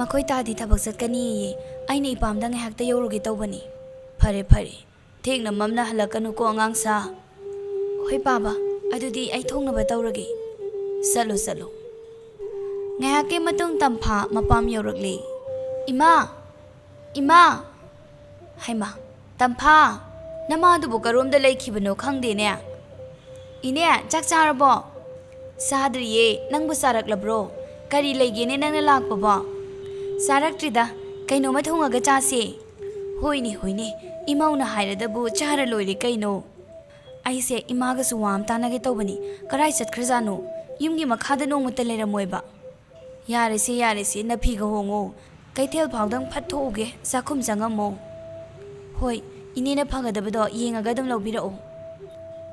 ꯃꯈꯣꯏ ꯇꯥꯗꯤ ꯊꯕꯛ ꯆꯠꯀꯅꯤꯌꯦ, ꯑꯩꯅ ꯏꯄꯥꯝꯗ ꯉꯥꯏꯍꯥꯛꯇ ꯌꯧꯔꯨꯒꯦ ꯇꯧꯕꯅꯤ꯫ ꯐꯔꯦ ꯐꯔꯦ, ꯊꯦꯡꯅ ꯃꯝꯅ ꯍꯜꯂꯛꯀꯅꯨꯀꯣ ꯑꯉꯥꯡꯁꯥ꯫ ꯍꯣꯏ ꯄꯥꯕ, ꯑꯗꯨꯗꯤ ꯑꯩ ꯊꯣꯡꯅꯕ ꯇꯧꯔꯒꯦ꯫ ꯆꯠꯂꯣ ꯆꯠꯂꯣ꯫ ꯉꯥꯏꯍꯥꯛꯀꯤ ꯃꯇꯨꯡ ꯇꯝꯐꯥ ꯃꯄꯥꯝ ꯌꯧꯔꯛꯂꯦ꯫ ꯏꯃꯥ! ꯏꯃꯥ! ꯍꯩꯃꯥ, ꯇꯝꯐꯥ, ꯅꯃꯥꯗꯨꯕꯨ ꯀꯔꯣꯝꯗ ꯂꯩꯈꯤꯕꯅꯣ ꯈꯪꯗꯦꯅꯦ꯫ ꯏꯅꯦ, ꯆꯥꯛ ꯆꯥꯔꯕꯣ? ꯆꯥꯗ꯭ꯔꯤꯌꯦ, ꯅꯪꯕꯨ ꯆꯥꯔꯛꯂꯕ꯭ꯔꯣ? ꯀꯔꯤ ꯂꯩꯒꯦꯅꯦ ꯅꯪꯅ ꯂꯥꯛꯄꯕꯣ? ꯆꯥꯔꯛꯇ꯭ꯔꯤꯗ, ꯀꯩꯅꯣꯝꯃ ꯊꯣꯡꯉꯒ ꯆꯥꯁꯦ꯫ ꯍꯣꯏꯅꯦ ꯍꯣꯏꯅꯦ, ꯏꯃꯧꯅ ꯍꯥꯏꯔꯗꯕꯨ ꯆꯥꯔ ꯂꯣꯏꯔꯦ ꯀꯩꯅꯣ꯫ ꯑꯩꯁꯦ ꯏꯃꯥꯒꯁꯨ ꯋꯥ ꯑꯃ ꯇꯥꯟꯅꯒꯦ ꯇꯧꯕꯅꯤ, ꯀꯔꯥꯏ ꯆꯠꯈ꯭ꯔꯖꯥꯠꯅꯣ? ꯌꯨꯝꯒꯤ ꯃꯈꯥꯗ ꯅꯣꯡꯃꯇ ꯂꯩꯔꯝꯃꯣꯏꯕ꯫ ꯌꯥꯔꯦꯁꯦ ꯌꯥꯔꯦꯁꯦ, ꯅꯐꯤꯒ ꯍꯣꯡꯉꯣ, ꯀꯩꯊꯦꯜ ꯐꯥꯎꯗꯪ ꯐꯠ ꯊꯣꯛꯎꯒꯦ, ꯆꯥꯛꯈꯨꯝ ꯆꯪꯉꯝꯃꯣ꯫ ꯍꯣꯏ, ꯏꯅꯦꯅ ꯐꯒꯗꯕꯗꯣ ꯌꯦꯡꯉꯒ ꯑꯗꯨꯝ ꯂꯧꯕꯤꯔꯛꯑꯣ꯫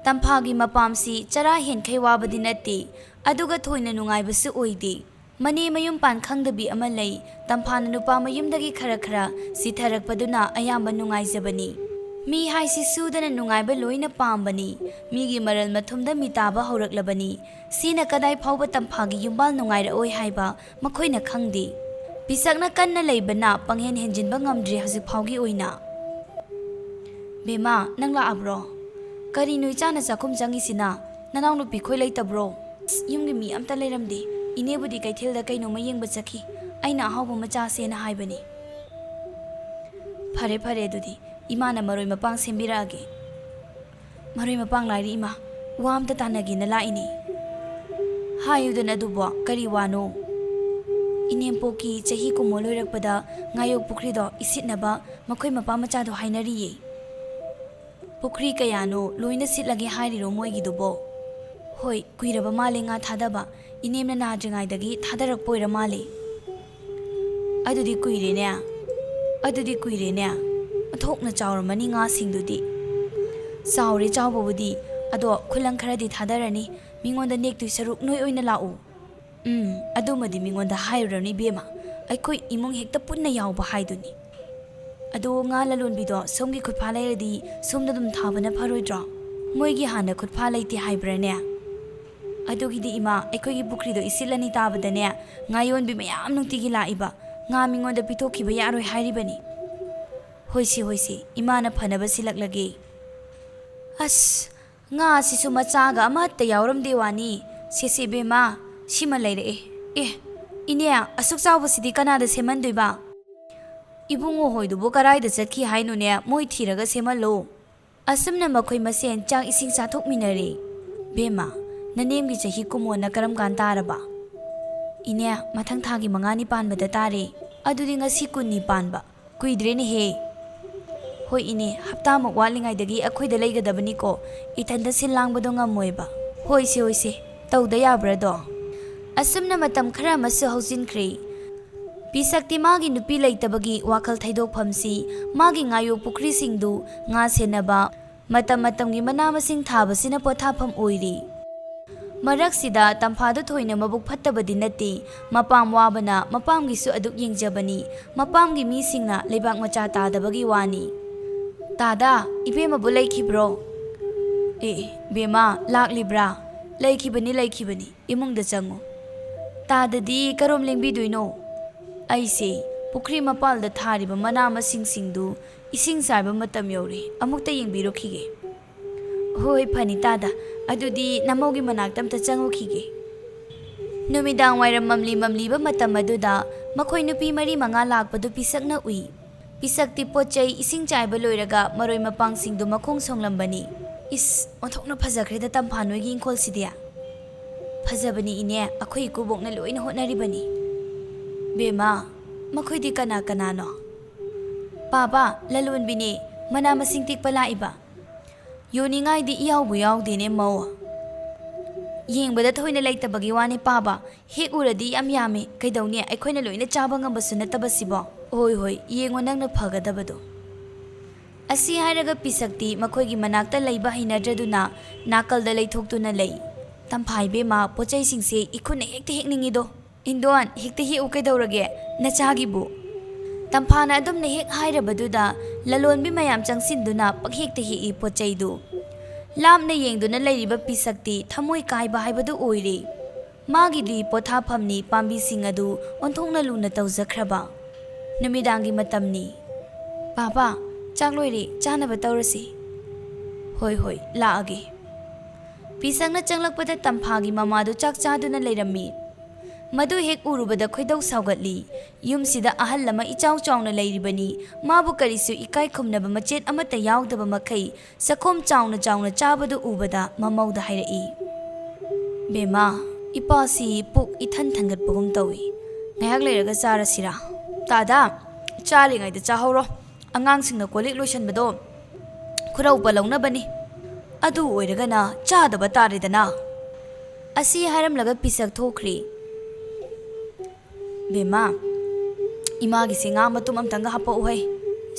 ꯇꯝꯐꯥꯒꯤ ꯃꯄꯥꯝꯁꯤ ꯆꯔꯥ ꯍꯦꯟꯈꯩ ꯋꯥꯕꯗꯤ ꯅꯠꯇꯦ, ꯑꯗꯨꯒ ꯊꯣꯏꯅ ꯅꯨꯡꯉꯥꯏꯕꯁꯨ ꯑꯣꯏꯗꯦ꯫ ꯃꯅꯦ ꯃꯌꯨꯝ ꯄꯥꯟ ꯈꯪꯗꯕꯤ ꯑꯃ ꯂꯩ, ꯇꯝꯐꯥꯅ ꯅꯨꯄꯥ ꯃꯌꯨꯝꯗꯒꯤ ꯈꯔ ꯈꯔ ꯁꯤꯊꯔꯛꯄꯗꯨꯅ ꯑꯌꯥꯝꯕ ꯅꯨꯡꯉꯥꯏꯖꯕꯅꯤ꯫ ꯃꯤ ꯍꯥꯏꯁꯤ ꯁꯨꯗꯅ ꯅꯨꯡꯉꯥꯏꯕ ꯂꯣꯏꯅ ꯄꯥꯝꯕꯅꯤ, ꯃꯤꯒꯤ ꯃꯔꯜ ꯃꯊꯨꯝꯗ ꯃꯤꯇꯥꯕ ꯍꯧꯔꯛꯂꯕꯅꯤ꯫ ꯁꯤꯅ ꯀꯗꯥꯏ ꯐꯥꯎꯕ ꯇꯝꯐꯥꯒꯤ ꯌꯨꯝꯕꯥꯜ ꯅꯨꯡꯉꯥꯏꯔꯛꯑꯣꯏ ꯍꯥꯏꯕ ꯃꯈꯣꯏꯅ ꯈꯪꯗꯦ꯫ ꯄꯤꯁꯛꯅ ꯀꯟꯅ ꯂꯩꯕꯅ ꯄꯪꯍꯦꯟ ꯍꯦꯟꯖꯤꯟꯕ ꯉꯝꯗ꯭ꯔꯤ ꯍꯧꯖꯤꯛ ꯐꯥꯎꯒꯤ ꯑꯣꯏꯅ꯫ ꯕꯦꯃꯥ, ꯅꯪ ꯂꯥꯛꯑꯕ꯭ꯔꯣ? ꯀꯔꯤꯅꯣ ꯏꯆꯥꯅ ꯆꯥꯛꯈꯨꯝ ꯆꯪꯉꯤꯁꯤꯅ? ꯅꯅꯥꯎ ꯅꯨꯄꯤ ꯈꯣꯏ ꯂꯩꯇꯕ꯭ꯔꯣ? ꯌꯨꯝꯒꯤ ꯃꯤ ꯑꯝꯇ ꯂꯩꯔꯝꯗꯦ, ꯏꯅꯦꯕꯨꯗꯤ ꯀꯩꯊꯦꯜꯗ ꯀꯩꯅꯣꯝꯃ ꯌꯦꯡꯕ ꯆꯠꯈꯤ, ꯑꯩꯅ ꯑꯍꯥꯎꯕ ꯑꯃ ꯆꯥꯁꯦꯅ ꯍꯥꯏꯕꯅꯤ꯫ ꯐꯔꯦ ꯐꯔꯦ, ꯑꯗꯨꯗꯤ ꯏꯃꯥꯅ ꯃꯔꯣꯏ ꯃꯄꯥꯡ ꯁꯦꯝꯕꯤꯔꯛꯑꯒꯦ꯫ ꯃꯔꯣꯏ ꯃꯄꯥꯡ ꯂꯥꯏꯔꯤ ꯏꯃꯥ, ꯋꯥ ꯑꯝꯇ ꯇꯥꯟꯅꯒꯦꯅ ꯂꯥꯛꯏꯅꯤ꯫ ꯍꯥꯏꯌꯨꯗꯅ ꯑꯗꯨꯕꯣ, ꯀꯔꯤ ꯋꯥꯅꯣ? ꯏꯅꯦꯝꯄꯣꯛꯀꯤ ꯆꯍꯤ ꯀꯨꯝꯃꯣ ꯂꯣꯏꯔꯛꯄꯗ ꯉꯥꯌꯣꯛ ꯄꯨꯈ꯭ꯔꯤꯗꯣ ꯏꯁꯤꯠꯅꯕ ꯃꯈꯣꯏ ꯃꯄꯥ ꯃꯆꯥꯗꯣ ꯍꯥꯏꯅꯔꯤꯌꯦ꯫ ꯄꯨꯈ꯭ꯔꯤ ꯀꯌꯥꯅꯣ ꯂꯣꯏꯅ ꯁꯤꯠꯂꯒꯦ ꯍꯥꯏꯔꯤꯔꯣ ꯃꯣꯏꯒꯤꯗꯨꯕꯣ? ꯍꯣꯏ, ꯀꯨꯏꯔꯕ ꯃꯥꯜꯂꯦ ꯉꯥ ꯊꯥꯗꯕ, ꯏꯅꯦꯝꯅ ꯅꯥꯗ꯭ꯔꯤꯉꯩꯗꯒꯤ ꯊꯥꯗꯔꯛꯄ ꯑꯣꯏꯔ ꯃꯥꯜꯂꯦ꯫ ꯑꯗꯨꯗꯤ ꯀꯨꯏꯔꯦꯅꯦ, ꯑꯣꯟꯊꯣꯛꯅ ꯆꯥꯎꯔꯝꯃꯅꯤ ꯉꯥꯁꯤꯡꯗꯨꯗꯤ꯫ ꯆꯥꯎꯔꯦ ꯆꯥꯎꯕꯕꯨꯗꯤ, ꯑꯗꯣ ꯈꯨꯂꯪ ꯈꯔꯗꯤ ꯊꯥꯗꯔꯅꯤ, ꯃꯤꯉꯣꯟꯗ ꯅꯦꯛꯇꯣꯏ ꯁꯔꯨꯛ ꯅꯣꯏ ꯑꯣꯏꯅ ꯂꯥꯛꯎ꯫ ꯑꯗꯨꯃꯗꯤ ꯃꯤꯉꯣꯟꯗ ꯍꯥꯏꯔꯨꯔꯅꯨ ꯏꯕꯦꯝꯃ, ꯑꯩꯈꯣꯏ ꯏꯃꯨꯡ ꯍꯦꯛꯇ ꯄꯨꯟꯅ ꯌꯥꯎꯕ ꯍꯥꯏꯗꯨꯅꯤ꯫ ꯑꯗꯣ ꯉꯥ ꯂꯂꯣꯟꯕꯤꯗꯣ ꯁꯣꯝꯒꯤ ꯈꯨꯠꯐꯥ ꯂꯩꯔꯗꯤ ꯁꯣꯝꯗ ꯑꯗꯨꯝ ꯊꯥꯕꯅ ꯐꯔꯣꯏꯗ꯭ꯔꯣ? ꯃꯣꯏꯒꯤ ꯍꯥꯟꯅ ꯈꯨꯠꯐꯥ ꯂꯩꯇꯦ ꯍꯥꯏꯕ꯭ꯔꯥꯅꯦ? ꯑꯗꯨꯒꯤꯗꯤ ꯏꯃꯥ, ꯑꯩꯈꯣꯏꯒꯤ ꯄꯨꯈ꯭ꯔꯤꯗꯣ ꯏꯁꯤꯠꯂꯅꯤ ꯇꯥꯕꯗꯅꯦ, ꯉꯥ ꯌꯣꯟꯕꯤ ꯃꯌꯥꯝ ꯅꯨꯡꯇꯤꯒꯤ ꯂꯥꯛꯏꯕ, ꯉꯥ ꯃꯤꯉꯣꯟꯗ ꯄꯤꯊꯣꯛꯈꯤꯕ ꯌꯥꯔꯣꯏ ꯍꯥꯏꯔꯤꯕꯅꯤ꯫ ꯍꯣꯏꯁꯤ ꯍꯣꯏꯁꯤ, ꯏꯃꯥꯅ ꯐꯅꯕ ꯁꯤꯜꯂꯛꯂꯒꯦ꯫ ꯑꯁ, ꯉꯥꯁꯤꯁꯨ ꯃꯆꯥꯒ ꯑꯃꯠꯇ ꯌꯥꯎꯔꯝꯗꯦ ꯋꯥꯅꯤ꯫ ꯁꯦꯁꯦ ꯕꯦꯝꯃ, ꯁꯤꯃ ꯂꯩꯔꯛꯑꯦ꯫ ꯏꯅꯦ, ꯑꯁꯨꯛ ꯆꯥꯎꯕꯁꯤꯗꯤ ꯀꯅꯥꯗ ꯁꯦꯝꯍꯟꯗꯣꯏꯕ? ꯏꯕꯨꯡꯉꯣ ꯍꯣꯏꯗꯨꯕꯨ ꯀꯔꯥꯏꯗ ꯆꯠꯈꯤ ꯍꯥꯏꯅꯣꯅꯦ, ꯃꯣꯏ ꯊꯤꯔꯒ ꯁꯦꯝꯍꯜꯂꯣ꯫ ꯑꯁꯨꯝꯅ ꯃꯈꯣꯏ ꯃꯁꯦꯟ ꯆꯥꯛ ꯏꯁꯤꯡ ꯆꯥꯊꯣꯛꯃꯤꯟꯅꯔꯦ꯫ ꯕꯦꯝꯃ, ꯅꯅꯦꯝꯒꯤ ꯆꯍꯤ ꯀꯨꯝꯑꯣꯟꯅ ꯀꯔꯝ ꯀꯥꯟ ꯇꯥꯔꯕ? ꯏꯅꯦ, ꯃꯊꯪ ꯊꯥꯒꯤ 5ꯅꯤ ꯄꯥꯟꯕꯗ ꯇꯥꯔꯦ꯫ ꯑꯗꯨꯗꯤ ꯉꯁꯤ 10ꯅꯤ ꯄꯥꯟꯕ, ꯀꯨꯏꯗ꯭ꯔꯦꯅꯦꯍꯦ꯫ ꯍꯣꯏ ꯏꯅꯦ, ꯍꯞꯇꯥꯃꯨꯛ ꯋꯥꯠꯂꯤꯉꯩꯗꯒꯤ ꯑꯩꯈꯣꯏꯗ ꯂꯩꯒꯗꯕꯅꯤꯀꯣ, ꯏꯊꯟꯇ ꯁꯤꯜ ꯂꯥꯡꯕꯗꯣ ꯉꯝꯃꯣꯏꯕ꯫ ꯍꯣꯏꯁꯦ, ꯇꯧꯗ ꯌꯥꯕ꯭ꯔꯥꯗꯣ? ꯑꯁꯨꯝꯅ ꯃꯇꯝ ꯈꯔ ꯑꯃꯁꯨ ꯍꯧꯖꯤꯟꯈ꯭ꯔꯦ꯫ ꯄꯤꯁꯛꯇꯤ ꯃꯥꯒꯤ ꯅꯨꯄꯤ ꯂꯩꯇꯕꯒꯤ ꯋꯥꯈꯜ ꯊꯩꯗꯣꯛꯐꯝꯁꯤ ꯃꯥꯒꯤ ꯉꯥꯌꯣꯛ ꯄꯨꯈ꯭ꯔꯤꯁꯤꯡꯗꯨ ꯉꯥ ꯁꯦꯟꯅꯕ, ꯃꯇꯝ ꯃꯇꯝꯒꯤ ꯃꯅꯥ ꯃꯁꯤꯡ ꯊꯥꯕꯁꯤꯅ ꯄꯣꯊꯥꯐꯝ ꯑꯣꯏꯔꯤ꯫ ꯃꯔꯛꯁꯤꯗ ꯇꯝꯐꯥꯗꯨ ꯊꯣꯏꯅ ꯃꯕꯨꯛ ꯐꯠꯇꯕꯗꯤ ꯅꯠꯇꯦ, ꯃꯄꯥꯝ ꯋꯥꯕꯅ ꯃꯄꯥꯝꯒꯤꯁꯨ ꯑꯗꯨꯛ ꯌꯦꯡꯖꯕꯅꯤ, ꯃꯄꯥꯝꯒꯤ ꯃꯤꯁꯤꯡꯅ ꯂꯩꯕꯥꯛ ꯃꯆꯥ ꯇꯥꯗꯕꯒꯤ ꯋꯥꯅꯤ꯫ ꯇꯥꯗꯥ, ꯏꯕꯦꯝꯃꯕꯨ ꯂꯩꯈꯤꯕ꯭ꯔꯣ? ꯕꯦꯝꯃ, ꯂꯥꯛꯂꯤꯕ꯭ꯔꯥ? ꯂꯩꯈꯤꯕꯅꯤ, ꯏꯃꯨꯡꯗ ꯆꯪꯉꯨ꯫ ꯇꯥꯗꯗꯤ ꯀꯔꯣꯝ ꯂꯦꯡꯕꯤꯗꯣꯏꯅꯣ? ꯑꯩꯁꯦ ꯄꯨꯈ꯭ꯔꯤ ꯃꯄꯥꯜꯗ ꯊꯥꯔꯤꯕ ꯃꯅꯥ ꯃꯁꯤꯡꯁꯤꯡꯗꯨ ꯏꯁꯤꯡ ꯆꯥꯏꯕ ꯃꯇꯝ ꯌꯧꯔꯦ, ꯑꯃꯨꯛꯇ ꯌꯦꯡꯕꯤꯔꯨꯈꯤꯒꯦ꯫ ꯍꯣꯏ ꯐꯅꯤ ꯇꯥꯗ, ꯑꯗꯨꯗꯤ ꯅꯃꯧꯒꯤ ꯃꯅꯥꯛꯇ ꯑꯝꯇ ꯆꯪꯉꯨꯈꯤꯒꯦ꯫ ꯅꯨꯃꯤꯗꯥꯡ ꯋꯥꯏꯔꯝ ꯃꯝꯂꯤꯕ ꯃꯇꯝ ꯑꯗꯨꯗ ꯃꯈꯣꯏ ꯅꯨꯄꯤ 4-5 ꯂꯥꯛꯄꯗꯨ ꯄꯤꯁꯛꯅ ꯎꯏ꯫ ꯄꯤꯁꯛꯇꯤ ꯄꯣꯠ ꯆꯩ ꯏꯁꯤꯡ ꯆꯥꯏꯕ ꯂꯣꯏꯔꯒ ꯃꯔꯣꯏ ꯃꯄꯥꯡꯁꯤꯡꯗꯨ ꯃꯈꯣꯡ ꯁꯣꯡꯂꯝꯕꯅꯤ꯫ ꯑꯣꯟꯊꯣꯛꯅ ꯐꯖꯈ꯭ꯔꯦꯗ ꯇꯝꯐꯥ ꯅꯣꯏꯒꯤ ꯏꯪꯈꯣꯜꯁꯤꯗꯤ꯫ ꯐꯖꯕꯅꯤ ꯏꯅꯦ, ꯑꯩꯈꯣꯏ ꯏꯀꯨꯕꯣꯛꯅ ꯂꯣꯏꯅ ꯍꯣꯠꯅꯔꯤꯕꯅꯤ꯫ ꯕꯦꯝꯃ, ꯃꯈꯣꯏꯗꯤ ꯀꯅꯥꯅꯣ? ꯄꯥꯕ, ꯂꯂꯣꯟꯕꯤꯅꯦ, ꯃꯅꯥ ꯃꯁꯤꯡ ꯇꯦꯛꯄ ꯂꯥꯛꯏꯕ꯫ ꯌꯣꯟꯅꯤꯡꯉꯥꯏꯗꯤ ꯏꯌꯥꯎꯕꯨ ꯌꯥꯎꯗꯦꯅꯦ ꯃꯧ꯫ ꯌꯦꯡꯕꯗ ꯊꯣꯏꯅ ꯂꯩꯇꯕꯒꯤ ꯋꯥꯅꯤ ꯄꯥꯕ, ꯍꯦꯛ ꯎꯔꯗꯤ ꯌꯥꯝ ꯌꯥꯝꯃꯤ, ꯀꯩꯗꯧꯅꯤ, ꯑꯩꯈꯣꯏꯅ ꯂꯣꯏꯅ ꯆꯥꯕ ꯉꯝꯕꯁꯨ ꯅꯠꯇꯕꯁꯤꯕꯣ꯫ ꯍꯣꯏ, ꯌꯦꯡꯉꯣ ꯅꯪꯅ ꯐꯒꯗꯕꯗꯣ꯫ ꯑꯁꯤ ꯍꯥꯏꯔꯒ ꯄꯤꯁꯛꯇꯤ ꯃꯈꯣꯏꯒꯤ ꯃꯅꯥꯛꯇ ꯂꯩꯕ ꯍꯩꯅꯗ꯭ꯔꯗꯨꯅ ꯅꯥꯀꯜꯗ ꯂꯩꯊꯣꯛꯇꯨꯅ ꯂꯩ꯫ ꯇꯝꯐꯥ ꯏꯕꯦꯝꯃ, ꯄꯣꯠꯆꯩꯁꯤꯡꯁꯦ ꯏꯈꯨꯠꯅ ꯍꯦꯛꯇ ꯍꯦꯛꯅꯤꯡꯉꯤꯗꯣ꯫ ꯏꯟꯗꯣꯟ, ꯍꯦꯛꯇ ꯍꯦꯛꯎ ꯀꯩꯗꯧꯔꯒꯦ, ꯅꯆꯥꯒꯤꯕꯨ꯫ Tamphana adumna hek hairabaduda lalonbi mayam changsindu pakhekta heki pochaidu lamna yengduna leiriba pisakti thamoi kaiba haibadu oire magidi pothaphamni pambi sing adu onthongna luna tawjakraba numidangi matamni papa chakloire chanaba tawrasi hoi hoi laage pisangna changlakpada tamphagi mamadu chak chaduna leirammi madu hek urubada khoidau saugatli yumsida ahal lama ichau chauna leiribani mabu karisu ikai khumnaba machet amata yaudaba makai sakhom chauna chauna chabadu ubada mamauda hairai bema ipasi puk ithan thangat pagum tawi ngayak leiraga charasira tada chalingai da chahoro angang singna kolik loisan bado khurau balawna bani adu oiraga na chadaba taridana asi haram laga pisak thokri bema ima gi singa matum amtanga hapa uhai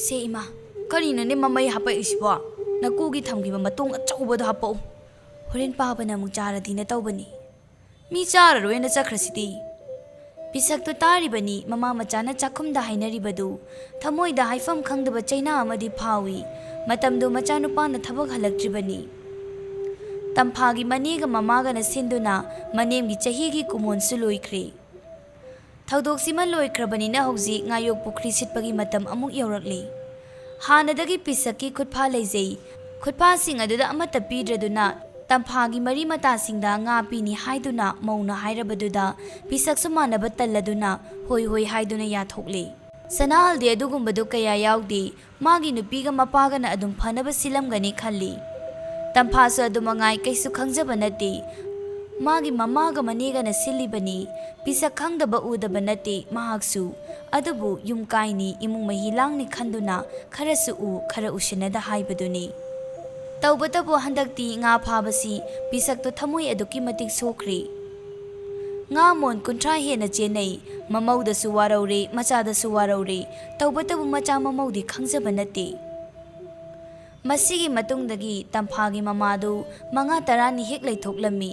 se ima karina ne mamai hapa isbo naku gi thamgiba matung achaubodo hapa horen pabana mu charadi na tawbani mi chara roena chakhrasidi pisak to tari bani mama machana chakhumda hainaribadu thamoida haifam khangdaba chaina amadi phawi matamdo machanu pana thabak halaktribani tamphagi maniga mamaga na sinduna manemgi chahigi kumon suloikre Thaudoksima loikrabani na hauji ngayok pukri sitpagi matam amuk yaurakli hanadagi pisaki khutpha leijei khutpha sing aduda amata pidraduna tamphagi mari mata singda nga pini haiduna mauna hairabaduda pisak sumanaba talladuna hoi hoi haiduna yathokli sanalde adugumbadu kaya yaudi magi nupiga mapaga na adum phanaba silamgani khalli tamphasu adumangai kaisu khangjaba nati magi mamaga maniga na silibani pisak khangdaba udaba nati mahaksu adubu yumkaini imung mahilangni khanduna kharasu u khara ushinada haibaduni tawbatabu handakti nga phabasi pisak to thamoi aduki matik sokri nga mon kuntra hena chenai mamauda su waraure machada su waraure tawbatabu macha mamaudi khangjaba nati masigi matungdagi tamphagi mamadu manga tarani hek leithoklammi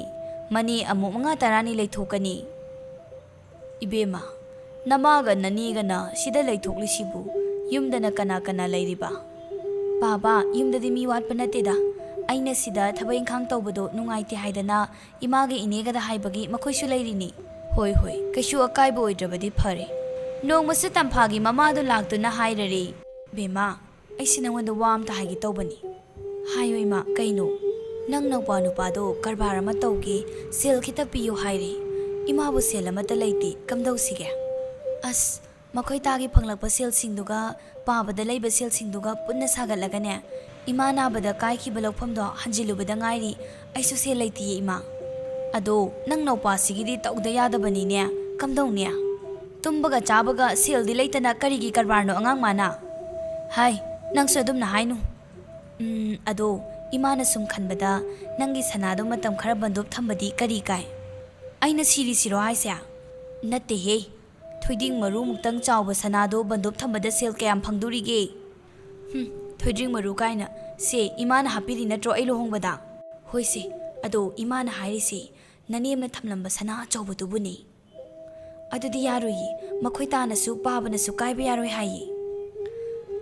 mani amu manga tarani leithokani ibema namaga naniga na sida leithokli sibu yumdana kana kana leiriba baba yumdadi mi watpa nateda aina sida thabain khang tawbado nungaite haidana image inega da haibagi makoisu leirini hoi hoi kaishu akai bo oidrabadi phare nongmasu tamphagi mamadu laktuna hairare bema aisina wanda wam ta haigi tawbani hayoi ma kaino nang nangpa nupado karbar ama tawge sel khita piyo haire imabu sel amata leite kamdau sige as makhoi tagi phanglakpa sel singduga pabada leiba sel singduga punna sagalagane ima nabada kai ki balokphamdo hanjilubada ngairi aisu sel leiti ima ado nang naupa sigidi tawda yadabani ne kamdau ne tumbaga chabaga sel di leitana karigi karbarno angang mana hai nang sadum na hainu ado imana sum khanbada nangi sanado matam khara bandop thambadi kari kai aina siri siro haisya natte he thoiding maru muktang chawba sanado bandop thambada sel kayam phangdurige thoiding maru kaina se imana hapiri natro ai lohongbada hoise ado imana hairisi nanemna thamlamba sana chawba tubuni adudi yaroi makhoi tana su pabana su kaiba yaroi hayi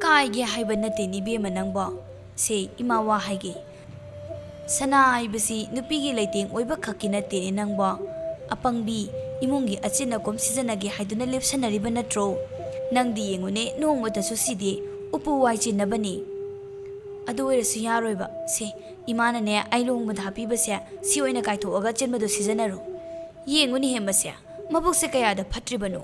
kaige haiba natte ni be manangbo se ima wa haige sana aibasi nupigi leiteng oiba khaki natte ni nangbo apangbi imungi achina kom sijanagi haiduna lepsanariba natro nangdi yengune nongmata su sidi upu wai chinabani adu oirasu yaroiba se imana ne ailong madhapi base si oina kaithoaga chenmadu sijanaro yenguni hembase mabukse kayada phatribano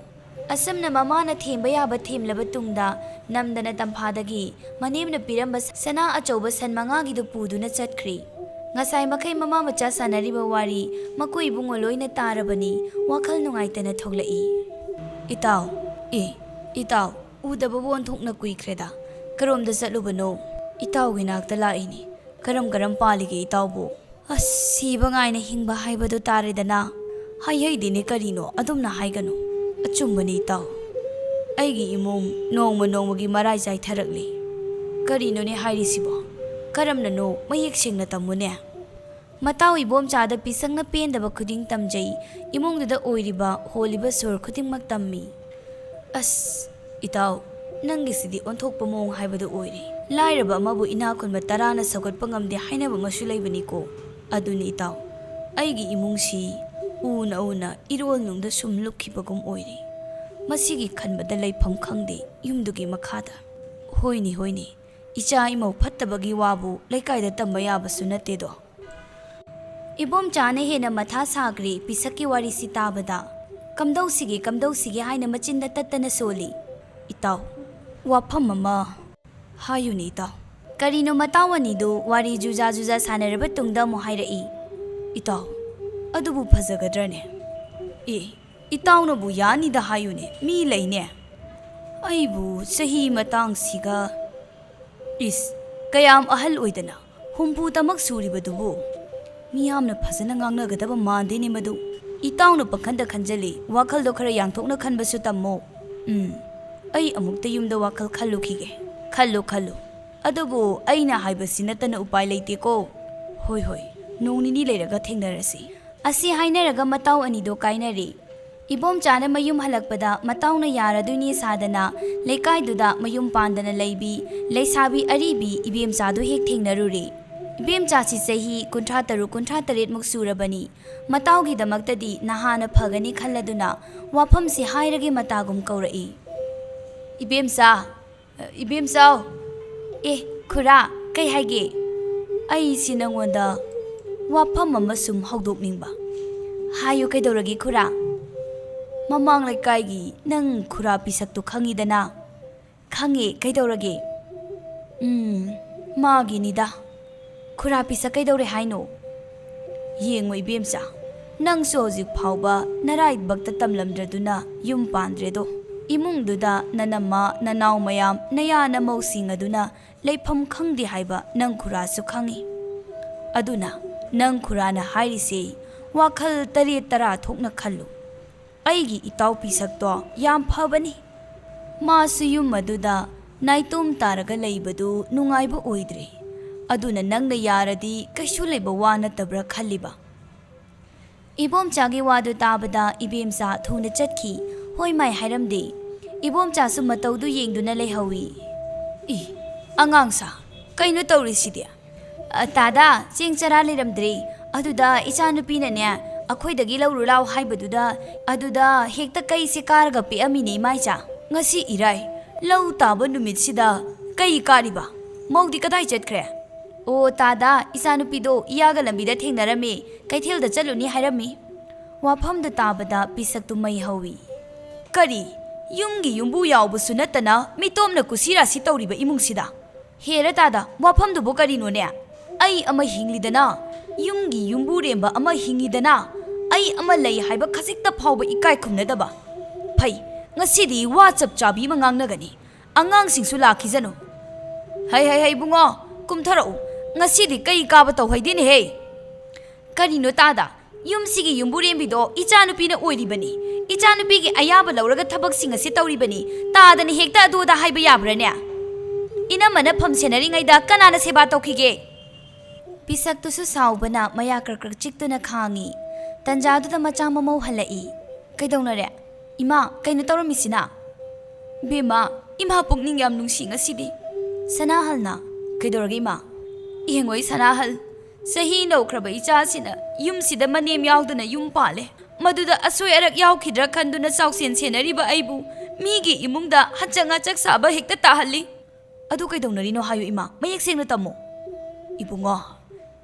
asamna mamana themba yaba themlaba tungda namdana tamphadagi manemna piramba sana achauba sanmanga gidu puduna chatkhri ngasai makai mama macha sanariba wari makoi bungo loina tarabani wakhal nungaitana thoglai itaw udaba bon thokna kuikreda karomda chatlubano itaw ginakta laini karam palige itawbo asiba ngaina hingba haibadu taredana haidine karino adumna haigano achumbani itaw aigi imong nongmagi marai jai tharakli karino ne hairisibo karamna no mayek singna tamune mataw ibom chada pisangna pendaba khuding tamjai imongduda oiriba holiba sur khuding mak tammi as itaw ꯅꯪꯒꯤꯁꯤꯗꯤ ꯑꯣꯟꯊꯣꯛꯄ ꯃꯑꯣꯡ ꯍꯥꯏꯕꯗꯨ ꯑꯣꯏꯔꯦ. ꯂꯥꯏꯔꯕ ꯑꯃꯕꯨ ꯏꯅꯥꯈꯨꯟꯕ ꯇꯔꯥꯅ ꯁꯧꯒꯠꯄ ꯉꯝꯗꯦ ꯍꯥꯏꯅꯕ ꯑꯃꯁꯨ ꯂꯩꯕꯅꯤꯀꯣ. ꯑꯗꯨꯅꯤ ꯏꯇꯥꯎ, ꯑꯩꯒꯤ ꯏꯃꯨꯡꯁꯤ ꯎꯅ ꯎꯅ ꯏꯔꯣꯜꯅꯨꯡꯗ ꯁꯨꯝ ꯂꯨꯞꯈꯤꯕꯒꯨꯝ ꯑꯣꯏꯔꯦ. ꯃꯁꯤꯒꯤ ꯈꯟꯕꯗ ꯂꯩꯐꯝ ꯈꯪꯗꯦ ꯌꯨꯝꯗꯨꯒꯤ ꯃꯈꯥꯗ. ꯍꯣꯏꯅꯦ ꯍꯣꯏꯅꯦ, ꯏꯆꯥ ꯏꯃꯧ ꯐꯠꯇꯕꯒꯤ ꯋꯥꯕꯨ ꯂꯩꯀꯥꯏꯗ ꯇꯝꯕ ꯌꯥꯕꯁꯨ ꯅꯠꯇꯦꯗꯣ. ꯏꯕꯣꯝꯆꯥꯅ ꯍꯦꯟꯅ ꯃꯊꯥ ꯁꯥꯈ꯭ꯔꯦ ꯄꯤꯁꯛꯀꯤ ꯋꯥꯔꯤꯁꯤ ꯇꯥꯕꯗ. ꯀꯝꯗꯧꯁꯤꯒꯦ ꯍꯥꯏꯅ ꯃꯆꯤꯟꯗ ꯇꯠꯇꯅ ꯁꯣꯜꯂꯤ. ꯏꯇꯥꯎ, ꯋꯥꯐꯝ ꯑꯃ ꯍꯥꯏꯌꯨꯅꯦ ꯏꯇꯥꯎ. ꯀꯔꯤꯅꯣ ꯃꯇꯥꯎ ꯑꯅꯤꯗꯨ ꯋꯥꯔꯤ ꯖꯨꯖꯥ ꯖꯨꯖꯥ ꯁꯥꯟꯅꯔꯕ ꯇꯨꯡꯗ ꯑꯃꯨꯛ ꯍꯥꯏꯔꯛꯏ. ꯏꯇꯥꯎ, ꯑꯗꯨꯕꯨ ꯐꯖꯒꯗ꯭ꯔꯅꯦ? ꯏꯇꯥꯎꯅꯕꯨ ꯌꯥꯅꯤꯗ ꯍꯥꯏꯌꯨꯅꯦ, ꯃꯤ ꯂꯩꯅꯦ. ꯑꯩꯕꯨ ꯆꯍꯤ ꯃꯇꯥꯡꯁꯤꯒ ꯀꯌꯥꯝ ꯑꯍꯜ ꯑꯣꯏꯗꯅ 70ꯃꯛ ꯁꯨꯔꯤꯕꯗꯨꯕꯨ ꯃꯤꯌꯥꯝꯅ ꯐꯖꯅ ꯉꯥꯡꯅꯒꯗꯕ ꯃꯥꯟꯗꯦꯅꯦ ꯃꯗꯨ. ꯏꯇꯥꯎꯅ ꯄꯪꯈꯟꯗ ꯈꯟꯖꯜꯂꯤ. ꯋꯥꯈꯜꯗꯣ ꯈꯔ ꯌꯥꯡꯊꯣꯛꯅ ꯈꯟꯕꯁꯨ ꯇꯝꯃꯣ. ꯑꯩ ꯑꯃꯨꯛꯇ ꯌꯨꯝꯗ ꯋꯥꯈꯜ ꯈꯜꯂꯨꯈꯤꯒꯦ. ꯈꯜꯂꯨ. ꯑꯗꯨꯕꯨ ꯑꯩꯅ ꯍꯥꯏꯕꯁꯤ ꯅꯠꯇꯅ ꯎꯄꯥꯏ ꯂꯩꯇꯦꯀꯣ. ꯍꯣꯏ, ꯅꯣꯡ ꯅꯤꯅꯤ ꯂꯩꯔꯒ ꯊꯦꯡꯅꯔꯁꯤ. ꯑꯁꯤ ꯍꯥꯏꯅꯔꯒ ꯃꯇꯥꯎ ꯑꯅꯤꯗꯣ ꯀꯥꯏꯅꯔꯦ. ꯏꯕꯣꯝꯆꯥꯅ ꯃꯌꯨꯝ ꯍꯜꯂꯛꯄꯗ ꯃꯇꯥꯎꯅ ꯌꯥꯔꯗꯣꯏꯅꯤ ꯁꯥꯗꯅ ꯂꯩꯀꯥꯏꯗꯨꯗ ꯃꯌꯨꯝ ꯄꯥꯟꯗꯅ ꯂꯩꯕꯤ ꯂꯩꯁꯥꯕꯤ ꯑꯔꯤꯕꯤ ꯏꯕꯦꯝꯆꯥꯗꯨ ꯍꯦꯛ ꯊꯦꯡꯅꯔꯨꯔꯦ. ꯏꯕꯦꯝꯆꯥꯁꯤ ꯆꯍꯤ 53-53ꯃꯨꯛ ꯁꯨꯔꯕꯅꯤ. ꯃꯇꯥꯎꯒꯤꯗꯃꯛꯇꯗꯤ ꯅꯍꯥꯅ ꯐꯒꯅꯤ ꯈꯜꯂꯗꯨꯅ ꯋꯥꯐꯝꯁꯤ ꯍꯥꯏꯔꯒꯦ ꯃꯇꯥꯒꯨꯝ ꯀꯧꯔꯛꯏ. ꯏꯕꯦꯝꯆꯥꯎ. ꯈꯨꯔꯥ, ꯀꯩ ꯍꯥꯏꯒꯦ? ꯑꯩꯁꯤ ꯅꯪꯉꯣꯟꯗ ꯋꯥꯐꯝ ꯑꯃ ꯁꯨꯝ ꯍꯧꯗꯣꯛꯅꯤꯡꯕ. ꯍꯥꯏꯌꯨ, ꯀꯩꯗꯧꯔꯒꯦ ꯈꯨꯔꯥ? ꯃꯃꯥꯡ ꯂꯩꯀꯥꯏꯒꯤ ꯅꯪ ꯈꯨꯔꯥ ꯄꯤꯁꯛꯇꯨ ꯈꯪꯉꯤꯗꯅ? ꯈꯪꯉꯦ, ꯀꯩꯗꯧꯔꯒꯦ? ꯃꯥꯒꯤꯅꯤꯗ. ꯈꯨꯔꯥ ꯄꯤꯁꯛ ꯀꯩꯗꯧꯔꯦ ꯍꯥꯏꯅꯣ? ꯌꯦꯡꯉꯣ ꯏꯕꯦꯝꯆꯥ, ꯅꯪꯁꯨ ꯍꯧꯖꯤꯛ ꯐꯥꯎꯕ ꯅꯔꯥꯏꯕꯛꯇ ꯇꯝꯂꯝꯗ꯭ꯔꯗꯨꯅ ꯌꯨꯝ ꯄꯥꯟꯗ꯭ꯔꯦꯗꯣ. ꯏꯃꯨꯡꯗꯨꯗ ꯅꯅꯝꯃ ꯅꯅꯥꯎ ꯃꯌꯥꯝ ꯅꯌꯥ ꯅꯃꯧꯁꯤꯡ ꯑꯗꯨꯅ ꯂꯩꯐꯝ ꯈꯪꯗꯦ ꯍꯥꯏꯕ ꯅꯪ ꯈꯨꯔꯥꯁꯨ ꯈꯪꯉꯤ. ꯑꯗꯨꯅ ꯅꯪ ꯈꯨꯔꯥꯅ ꯍꯥꯏꯔꯤꯁꯦ ꯋꯥꯈꯜ 7-10 ꯊꯣꯛꯅ ꯈꯜꯂꯨ. ꯑꯩꯒꯤ ꯏꯇꯥꯎ ꯄꯤꯁꯛꯇꯣ ꯌꯥꯝ ꯐꯕꯅꯤ. ꯃꯥꯁꯨ ꯌꯨꯝ ꯑꯗꯨꯗ ꯅꯥꯏꯇꯣꯝ ꯇꯥꯔꯒ ꯂꯩꯕꯗꯨ ꯅꯨꯡꯉꯥꯏꯕ ꯑꯣꯏꯗ꯭ꯔꯦ. ꯑꯗꯨꯅ ꯅꯪꯅ ꯌꯥꯔꯗꯤ ꯀꯩꯁꯨ ꯂꯩꯕ ꯋꯥ ꯅꯠꯇꯕ꯭ꯔꯥ ꯈꯜꯂꯤꯕ. ꯏꯕꯣꯝꯆꯥꯒꯤ ꯋꯥꯗꯨ ꯇꯥꯕꯗ ꯏꯕꯦꯝꯆꯥ ꯊꯨꯅ ꯆꯠꯈꯤ. ꯍꯣꯏ ꯃꯥꯏ ꯍꯥꯏꯔꯝꯗꯦ. ꯏꯕꯣꯝꯆꯥꯁꯨ ꯃꯇꯧꯗꯨ ꯌꯦꯡꯗꯨꯅ ꯂꯩꯍꯧꯏ. ꯑꯉꯥꯡꯁꯥ, ꯀꯩꯅꯣ ꯇꯧꯔꯤꯁꯤꯗꯤ? ꯇꯥꯗꯥ, ꯆꯦꯡ ꯆꯔꯥ ꯂꯩꯔꯝꯗ꯭ꯔꯦ. ꯑꯗꯨꯗ ꯏꯆꯥꯅꯨꯄꯤꯅꯅꯦ ꯑꯩꯈꯣꯏꯗꯒꯤ ꯂꯧꯔꯨ ꯂꯥꯎ ꯑꯗꯨꯗ ꯍꯦꯛꯇ ꯀꯩꯁꯦ ꯀꯥꯔꯒ ꯄꯦꯛꯑꯝꯃꯤꯅꯦ ꯏꯃꯥꯏꯆꯥ. ꯉꯁꯤ ꯏꯔꯥꯏ, ꯂꯧ ꯇꯥꯕ ꯅꯨꯃꯤꯠꯁꯤꯗ ꯀꯩ ꯀꯥꯔꯤꯕ? ꯃꯧꯗꯤ ꯀꯗꯥꯏ ꯆꯠꯈ꯭ꯔꯦ? ꯇꯥꯗꯥ, ꯏꯆꯥꯅꯨꯄꯤꯗꯣ ꯏꯌꯥꯒ ꯂꯝꯕꯤꯗ ꯊꯦꯡꯅꯔꯝꯃꯤ. ꯀꯩꯊꯦꯜꯗ ꯆꯠꯂꯨꯅꯤ ꯍꯥꯏꯔꯝꯃꯤ. ꯋꯥꯐꯝꯗꯨ ꯇꯥꯕꯗ ꯄꯤꯁꯛꯇꯨ ꯃꯩ ꯍꯧꯏ. ꯀꯔꯤ? ꯌꯨꯝꯒꯤ ꯌꯨꯝꯕꯨ ꯌꯥꯎꯕꯁꯨ ꯅꯠꯇꯅ ꯃꯤꯇꯣꯝꯅ ꯀꯨꯁꯤꯔꯥꯁꯤ ꯇꯧꯔꯤꯕ ꯏꯃꯨꯡꯁꯤꯗ? ꯍꯦꯔ ꯇꯥꯗꯥ, ꯋꯥꯐꯝꯗꯨꯕꯨ ꯀꯔꯤꯅꯣꯅꯦ? ꯑꯩ ꯑꯃ ꯍꯤꯡꯂꯤꯗꯅ, ꯌꯨꯝꯒꯤ ꯌꯨꯝꯕꯨꯔꯦꯝꯕ ꯑꯃ ꯍꯤꯡꯉꯤꯗꯅ. ꯑꯩ ꯑꯃ ꯂꯩ ꯍꯥꯏꯕ ꯈꯖꯤꯛꯇ ꯐꯥꯎꯕ ꯏꯀꯥꯏ ꯈꯨꯝꯅꯗꯕ. ꯐꯩ, ꯉꯁꯤꯗꯤ ꯋꯥ ꯆꯞ ꯆꯥꯕꯤ ꯑꯃ ꯉꯥꯡꯅꯒꯅꯤ. ꯑꯉꯥꯡꯁꯤꯡꯁꯨ ꯂꯥꯛꯈꯤꯖꯅꯨ. ꯍꯩ ꯏꯕꯨꯡꯉꯣ, ꯀꯨꯝꯊꯔꯛꯎ. ꯉꯁꯤꯗꯤ ꯀꯩ ꯀꯥꯕ ꯇꯧꯍꯩꯗꯦꯅꯦꯍꯦ. ꯀꯔꯤꯅꯣ ꯇꯥꯗꯥ? ꯌꯨꯝꯁꯤꯒꯤ ꯌꯨꯝꯕꯨꯔꯦꯝꯕꯤꯗꯣ ꯏꯆꯥꯅꯨꯄꯤꯅ ꯑꯣꯏꯔꯤꯕꯅꯤ. ꯏꯆꯥꯅꯨꯄꯤꯒꯤ ꯑꯌꯥꯕ ꯂꯧꯔꯒ ꯊꯕꯛꯁꯤꯡ ꯑꯁꯤ ꯇꯧꯔꯤꯕꯅꯤ. ꯇꯥꯗꯅ ꯍꯦꯛꯇ ꯑꯗꯨ ꯑꯗꯥ ꯍꯥꯏꯕ ꯌꯥꯕ꯭ꯔꯥꯅꯦ? ꯏꯅꯝꯃꯅ ꯐꯝ ꯁꯦꯟꯅꯔꯤꯉꯩꯗ ꯀꯅꯥꯅ ꯁꯦꯕꯥ ꯇꯧꯈꯤꯒꯦ? ꯄꯤꯁꯛꯇꯨꯁꯨ ꯁꯥꯎꯕꯅ ꯃꯌꯥ ꯀ꯭ꯔꯛ ꯆꯤꯛꯇꯨꯅ ꯈꯥꯡꯉꯤ. ꯇꯟꯖꯥꯗꯨꯗ ꯃꯆꯥ ꯃꯃꯧ ꯍꯜꯂꯛꯏ. ꯀꯩꯗꯧꯅꯔꯦ? ꯏꯃꯥ, ꯀꯩꯅꯣ ꯇꯧꯔꯝꯃꯤꯁꯤꯅ? ꯕꯦꯝꯃ, ꯏꯃꯥ ꯄꯨꯛꯅꯤꯡ ꯌꯥꯝ ꯅꯨꯡꯁꯤ ꯉꯁꯤꯗꯤ. ꯁꯅꯥꯍꯜꯅ, ꯀꯩꯗꯧꯔꯒꯦ ꯏꯃꯥ? ꯌꯦꯡꯉꯣꯏ ꯁꯅꯥꯍꯜ, ꯆꯍꯤ ꯅꯧꯈ꯭ꯔꯕ ꯏꯆꯥꯁꯤꯅ ꯌꯨꯝꯁꯤꯗ ꯃꯅꯦꯝ ꯌꯥꯎꯗꯅ ꯌꯨꯝ ꯄꯥꯜꯂꯦ. ꯃꯗꯨꯗ ꯑꯁꯣꯏ ꯑꯔꯛ ꯌꯥꯎꯈꯤꯗ꯭ꯔꯥ ꯈꯟꯗꯨꯅ ꯆꯥꯎꯁꯦꯟ ꯁꯦꯟꯅꯔꯤꯕ ꯑꯩꯕꯨ ꯃꯤꯒꯤ ꯏꯃꯨꯡꯗ ꯍꯟꯆꯛ ꯁꯥꯕ ꯍꯦꯛꯇ ꯇꯥꯍꯜꯂꯤ. ꯑꯗꯨ ꯀꯩꯗꯧꯅꯔꯤꯅꯣ ꯍꯥꯏꯌꯨ ꯏꯃꯥ, ꯃꯌꯦꯛ ꯁꯦꯡꯅ ꯇꯝꯃꯣ. ꯏꯕꯨꯡꯉꯣ,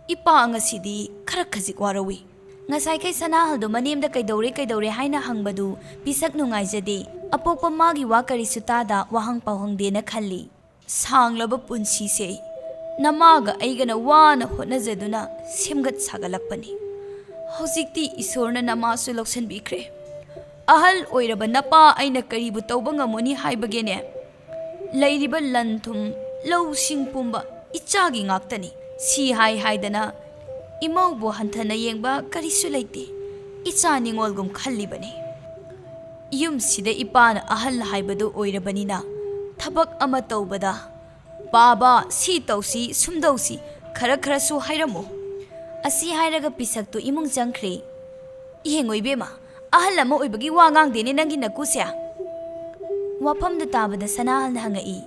ꯏꯄꯥ ꯉꯁꯤꯗꯤ ꯈꯔ ꯈꯖꯤꯛ ꯋꯥꯔꯧꯏ. ꯉꯁꯥꯏꯈꯩ ꯁꯅꯥꯍꯜꯗꯣ ꯃꯅꯦꯝꯗ ꯀꯩꯗꯧꯔꯦ ꯍꯥꯏꯅ ꯍꯪꯕꯗꯨ ꯄꯤꯁꯛ ꯅꯨꯡꯉꯥꯏꯖꯗꯦ. ꯑꯄꯣꯛꯄ ꯃꯥꯒꯤ ꯋꯥ ꯀꯔꯤꯁꯨ ꯇꯥꯗ ꯋꯥꯍꯪ ꯄꯥꯎꯍꯪꯗꯦꯅ ꯈꯜꯂꯤ. ꯁꯥꯡꯂꯕ ꯄꯨꯟꯁꯤꯁꯦ ꯅꯃꯥꯒ ꯑꯩꯒꯅ ꯋꯥꯅ ꯍꯣꯠꯅꯖꯗꯨꯅ ꯁꯦꯝꯒꯠ ꯁꯥꯒꯠꯂꯛꯄꯅꯤ. ꯍꯧꯖꯤꯛꯇꯤ ꯏꯁꯣꯔꯅ ꯅꯃꯥꯁꯨ ꯂꯧꯁꯟꯕꯤꯈ꯭ꯔꯦ. ꯑꯍꯜ ꯑꯣꯏꯔꯕ ꯅꯄꯥ ꯑꯩꯅ ꯀꯔꯤꯕꯨ ꯇꯧꯕ ꯉꯝꯃꯨꯅꯤ ꯍꯥꯏꯕꯒꯦꯅꯦ? ꯂꯩꯔꯤꯕ ꯂꯟ ꯊꯨꯝ ꯂꯧꯁꯤꯡ ꯄꯨꯝꯕ ꯏꯆꯥꯒꯤ ꯉꯥꯛꯇꯅꯤ. ꯁꯤ ꯍꯥꯏꯗꯅ ꯏꯃꯧꯕꯨ ꯍꯟꯊꯅ ꯌꯦꯡꯕ ꯀꯔꯤꯁꯨ ꯂꯩꯇꯦ. ꯏꯆꯥ ꯅꯤꯉꯣꯜꯒꯨꯝ ꯈꯜꯂꯤꯕꯅꯤ. ꯌꯨꯝꯁꯤꯗ ꯏꯄꯥꯅ ꯑꯍꯜ ꯍꯥꯏꯕꯗꯨ ꯑꯣꯏꯔꯕꯅꯤꯅ ꯊꯕꯛ ꯑꯃ ꯇꯧꯕꯗ ꯕꯥꯕꯥ ꯁꯤ ꯇꯧꯁꯤ ꯁꯨꯝꯗꯧꯁꯤ ꯈꯔꯁꯨ ꯍꯥꯏꯔꯝꯃꯨ. ꯑꯁꯤ ꯍꯥꯏꯔꯒ ꯄꯤꯁꯛꯇꯨ ꯏꯃꯨꯡ ꯆꯪꯈ꯭ꯔꯦ. ꯌꯦꯡꯉꯣ ꯏꯕꯦꯝꯃ, ꯑꯍꯜ ꯑꯃ ꯑꯣꯏꯕꯒꯤ ꯋꯥ ꯉꯥꯡꯗꯦꯅꯦ ꯅꯪꯒꯤ ꯅꯀꯨꯁꯦ. Wafamda tabada Sanahalna hangai.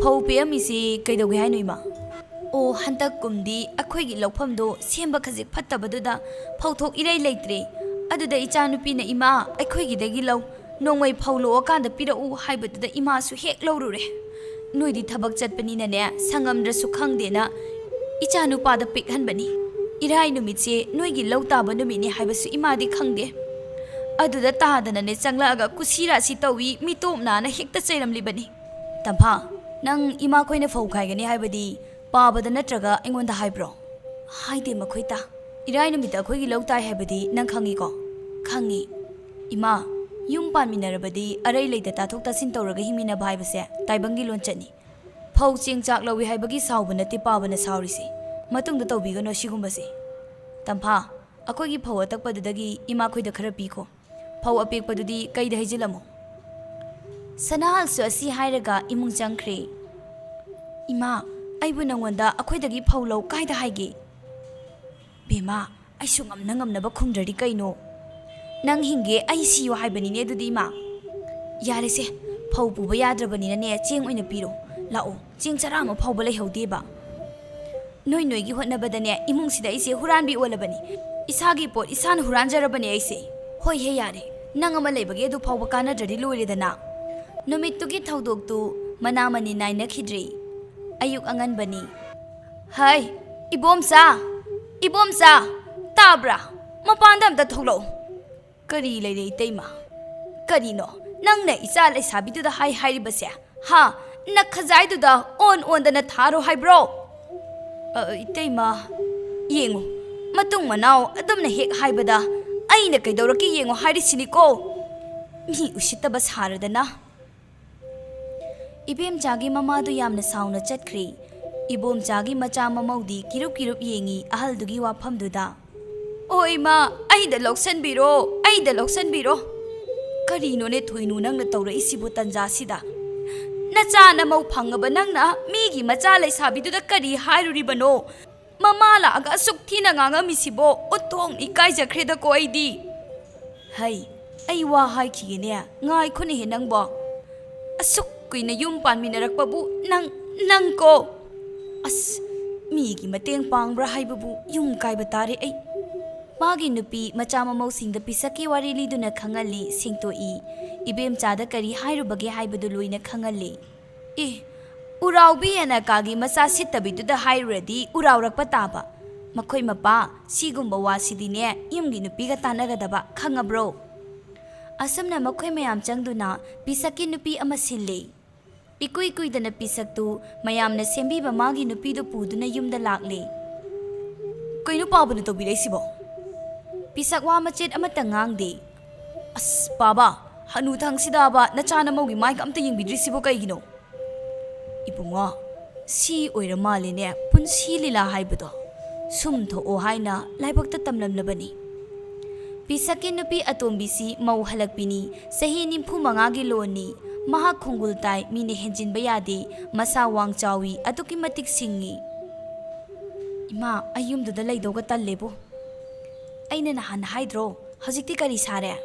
Phau pemisi kaidoge hainu ima. O hantak kumdi akhoigi lauphamdo semba khajik phattabaduda phauthok irai leitre. Aduda ichanupi na ima akhoigi dagi lau nongmai phaulo akanda pirau haibaduda ima su hek laurure. Noidi thabak chatpanina ne sangamdrasu khangdena ichanupada pikhanbani. Irai numitse noigi lautaba numini haibasu imadi khangde. Aduda tahadana ne changlaga kusira si tawi mitomna na hekta chairamlibani. Tampha nang ima khoina phau khaigani haibadi pabada natraga aingonda haibro. Haide makhoita. Irai numita khoigi lautai haibadi nang khangi ko. Khangi. Ima yum panminarabadi arai leida tathok tasin tawraga himina bhaibase taibangi lonchani. Phau chengchak lawi haibagi saubana te pabana saurisi. Matungda tawbigano sigumbase. Tampha akhoigi phau atakpadudagi ima khoida khara piko. Phau apekpadudi kaida haijilamo. Sanahal su asi hairaga imung changkhre. Ima aibu nangwanda akhoidagi phau lau kaida haige. Bema aisu ngamnaba khumdradi kaino. Nang hinge ai siyo haibanine adudi ima. Yarese phau puba yadrabanina ne cheng oina piro. Lao cheng chara ma phau balai haudeba. Noi gi hotnabadane imung sida ise huranbi olabani. Isagi pot isan huranjarabani aise. Hoi he yare. Nang ama leibage du phau bakana dradi loiredana. Numittugi thaudoktu manamani naina khidri. Ayuk angan bani. Hai, ibomsa! Ibomsa! Tabra! Mapandam da tholo. Kari leire teima. Kari no. Nang na isa lai sabidu da hai hairibase. Ha! Nakhazaidu da on da na tharo hai bro. Teima. Yengo. Matung manao adum na hek haibada. Ay na kaidoraki yengo hairisini ko. Mi usitaba saradana. Ibem jagi mamadu yamna sauna chatkri. Ibom jagi macha mamaudi kirup yengi ahal dugi wafam duda. Oi ma, ay da loksan biro. Karino ne thuinu nang na tawra isibu tanja sida. Nacha na mau phangaba nang na migi macha lai sabi duda kari hairuri bano. Mamala aga sukthi na nganga misibo utong ikai jakreda ko aidi. Hai, ay wa hai khigene ngai khone he nang bo. Asuk kuina yum panminarakpabu nang ko. As migi mateng pangbra haibabu yum kai batare ai. Magi nupi macha mamau singda pisaki wari liduna khangali singtoi. Ibem chada kari hairubage haibadu loina khangali. Uraubi ana kagi masa sittabiduda hairadi uraurakpa taba. Makhoi mapa sigumba wasidine yumgi nupiga tanagadaba khangabro. Asamna makhoi mayam changduna pisaki nupi ama sille. Ikui dana pisaktu mayamna sembiba magi nupidu puduna yumda lakle. Kainu pabana tobirei sibo. Pisakwa machet amata ngangde. As baba, hanu thang sidaba nachana maugi mic amta yingbidri sibo kaigino. Ibunga, si oira maline punsi lila haibado. Sum tho haina laibakta tamlamlabani. Pisaki nupi atombisi mau halakpini sahi nimfu mangagi loni. Maha khungul tai mine henjin bayade masa wang chawi atuki matik singi. Ima ayum duda laidoga tallebo. Aina nahan haidro hajikti kari sare.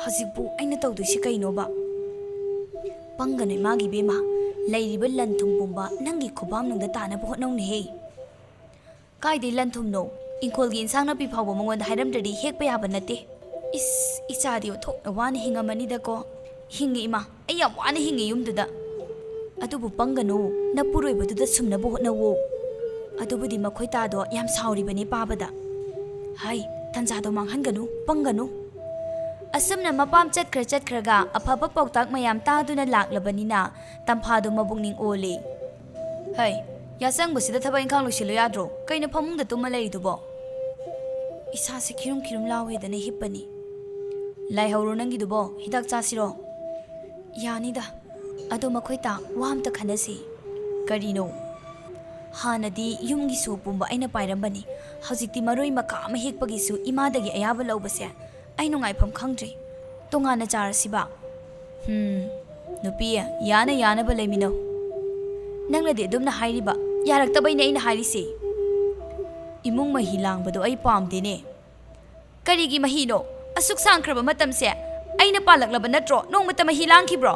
Hajikbu aina tawdusi kainoba. Pangane magi bema lairiba lanthum bumba nangi khubam nangda tanaba hotnawni he. Kaide lanthum no inkolgi insang na piphawa mangonda hairamdadi hekpa yaba nate. Ichadi othokna wana hingamani da ko. Hingi ima, ay wana hingi yumduda. Adubu pangano, napuroi baduda sumna buhot na wo. Adubu di makhoi tado yam sauri bani pabada. Hai, tanjado manghanganu, pangano. Asamna mapam chatkraga, apapa pautak mayam tado na laklabanina, tampado mabungning ole. Hai, yasang basida taba ingkang lusilo yadro, kay na pamungda tumalay dubo. Isa si kirum lawe da na hipani. Lai hauro nangi dubo, hidak chasiro. Yanida, ado makhoita wamta khanasi. Karino. Hanadi yumgi su pumba aina pairambani. Hajikti maroi maka ama hekpagi su imadagi ayaba laubase. Ai nungai pham khangdri. Tongana charasiba. Nupiya yana ba leimino. Nangladi adumna hairiba. Yaraktabaina aina hairisi. Imung mahi langbado ai pamdene. Karigi mahino. Asuk sangkraba matamse. ꯑꯩꯅ ꯄꯥꯜꯂꯛꯂꯕ ꯅꯠꯇ꯭ꯔꯣ ꯅꯣꯡꯃꯇ ꯃꯍꯤ ꯂꯥꯡꯈꯤꯕ꯭ꯔꯣ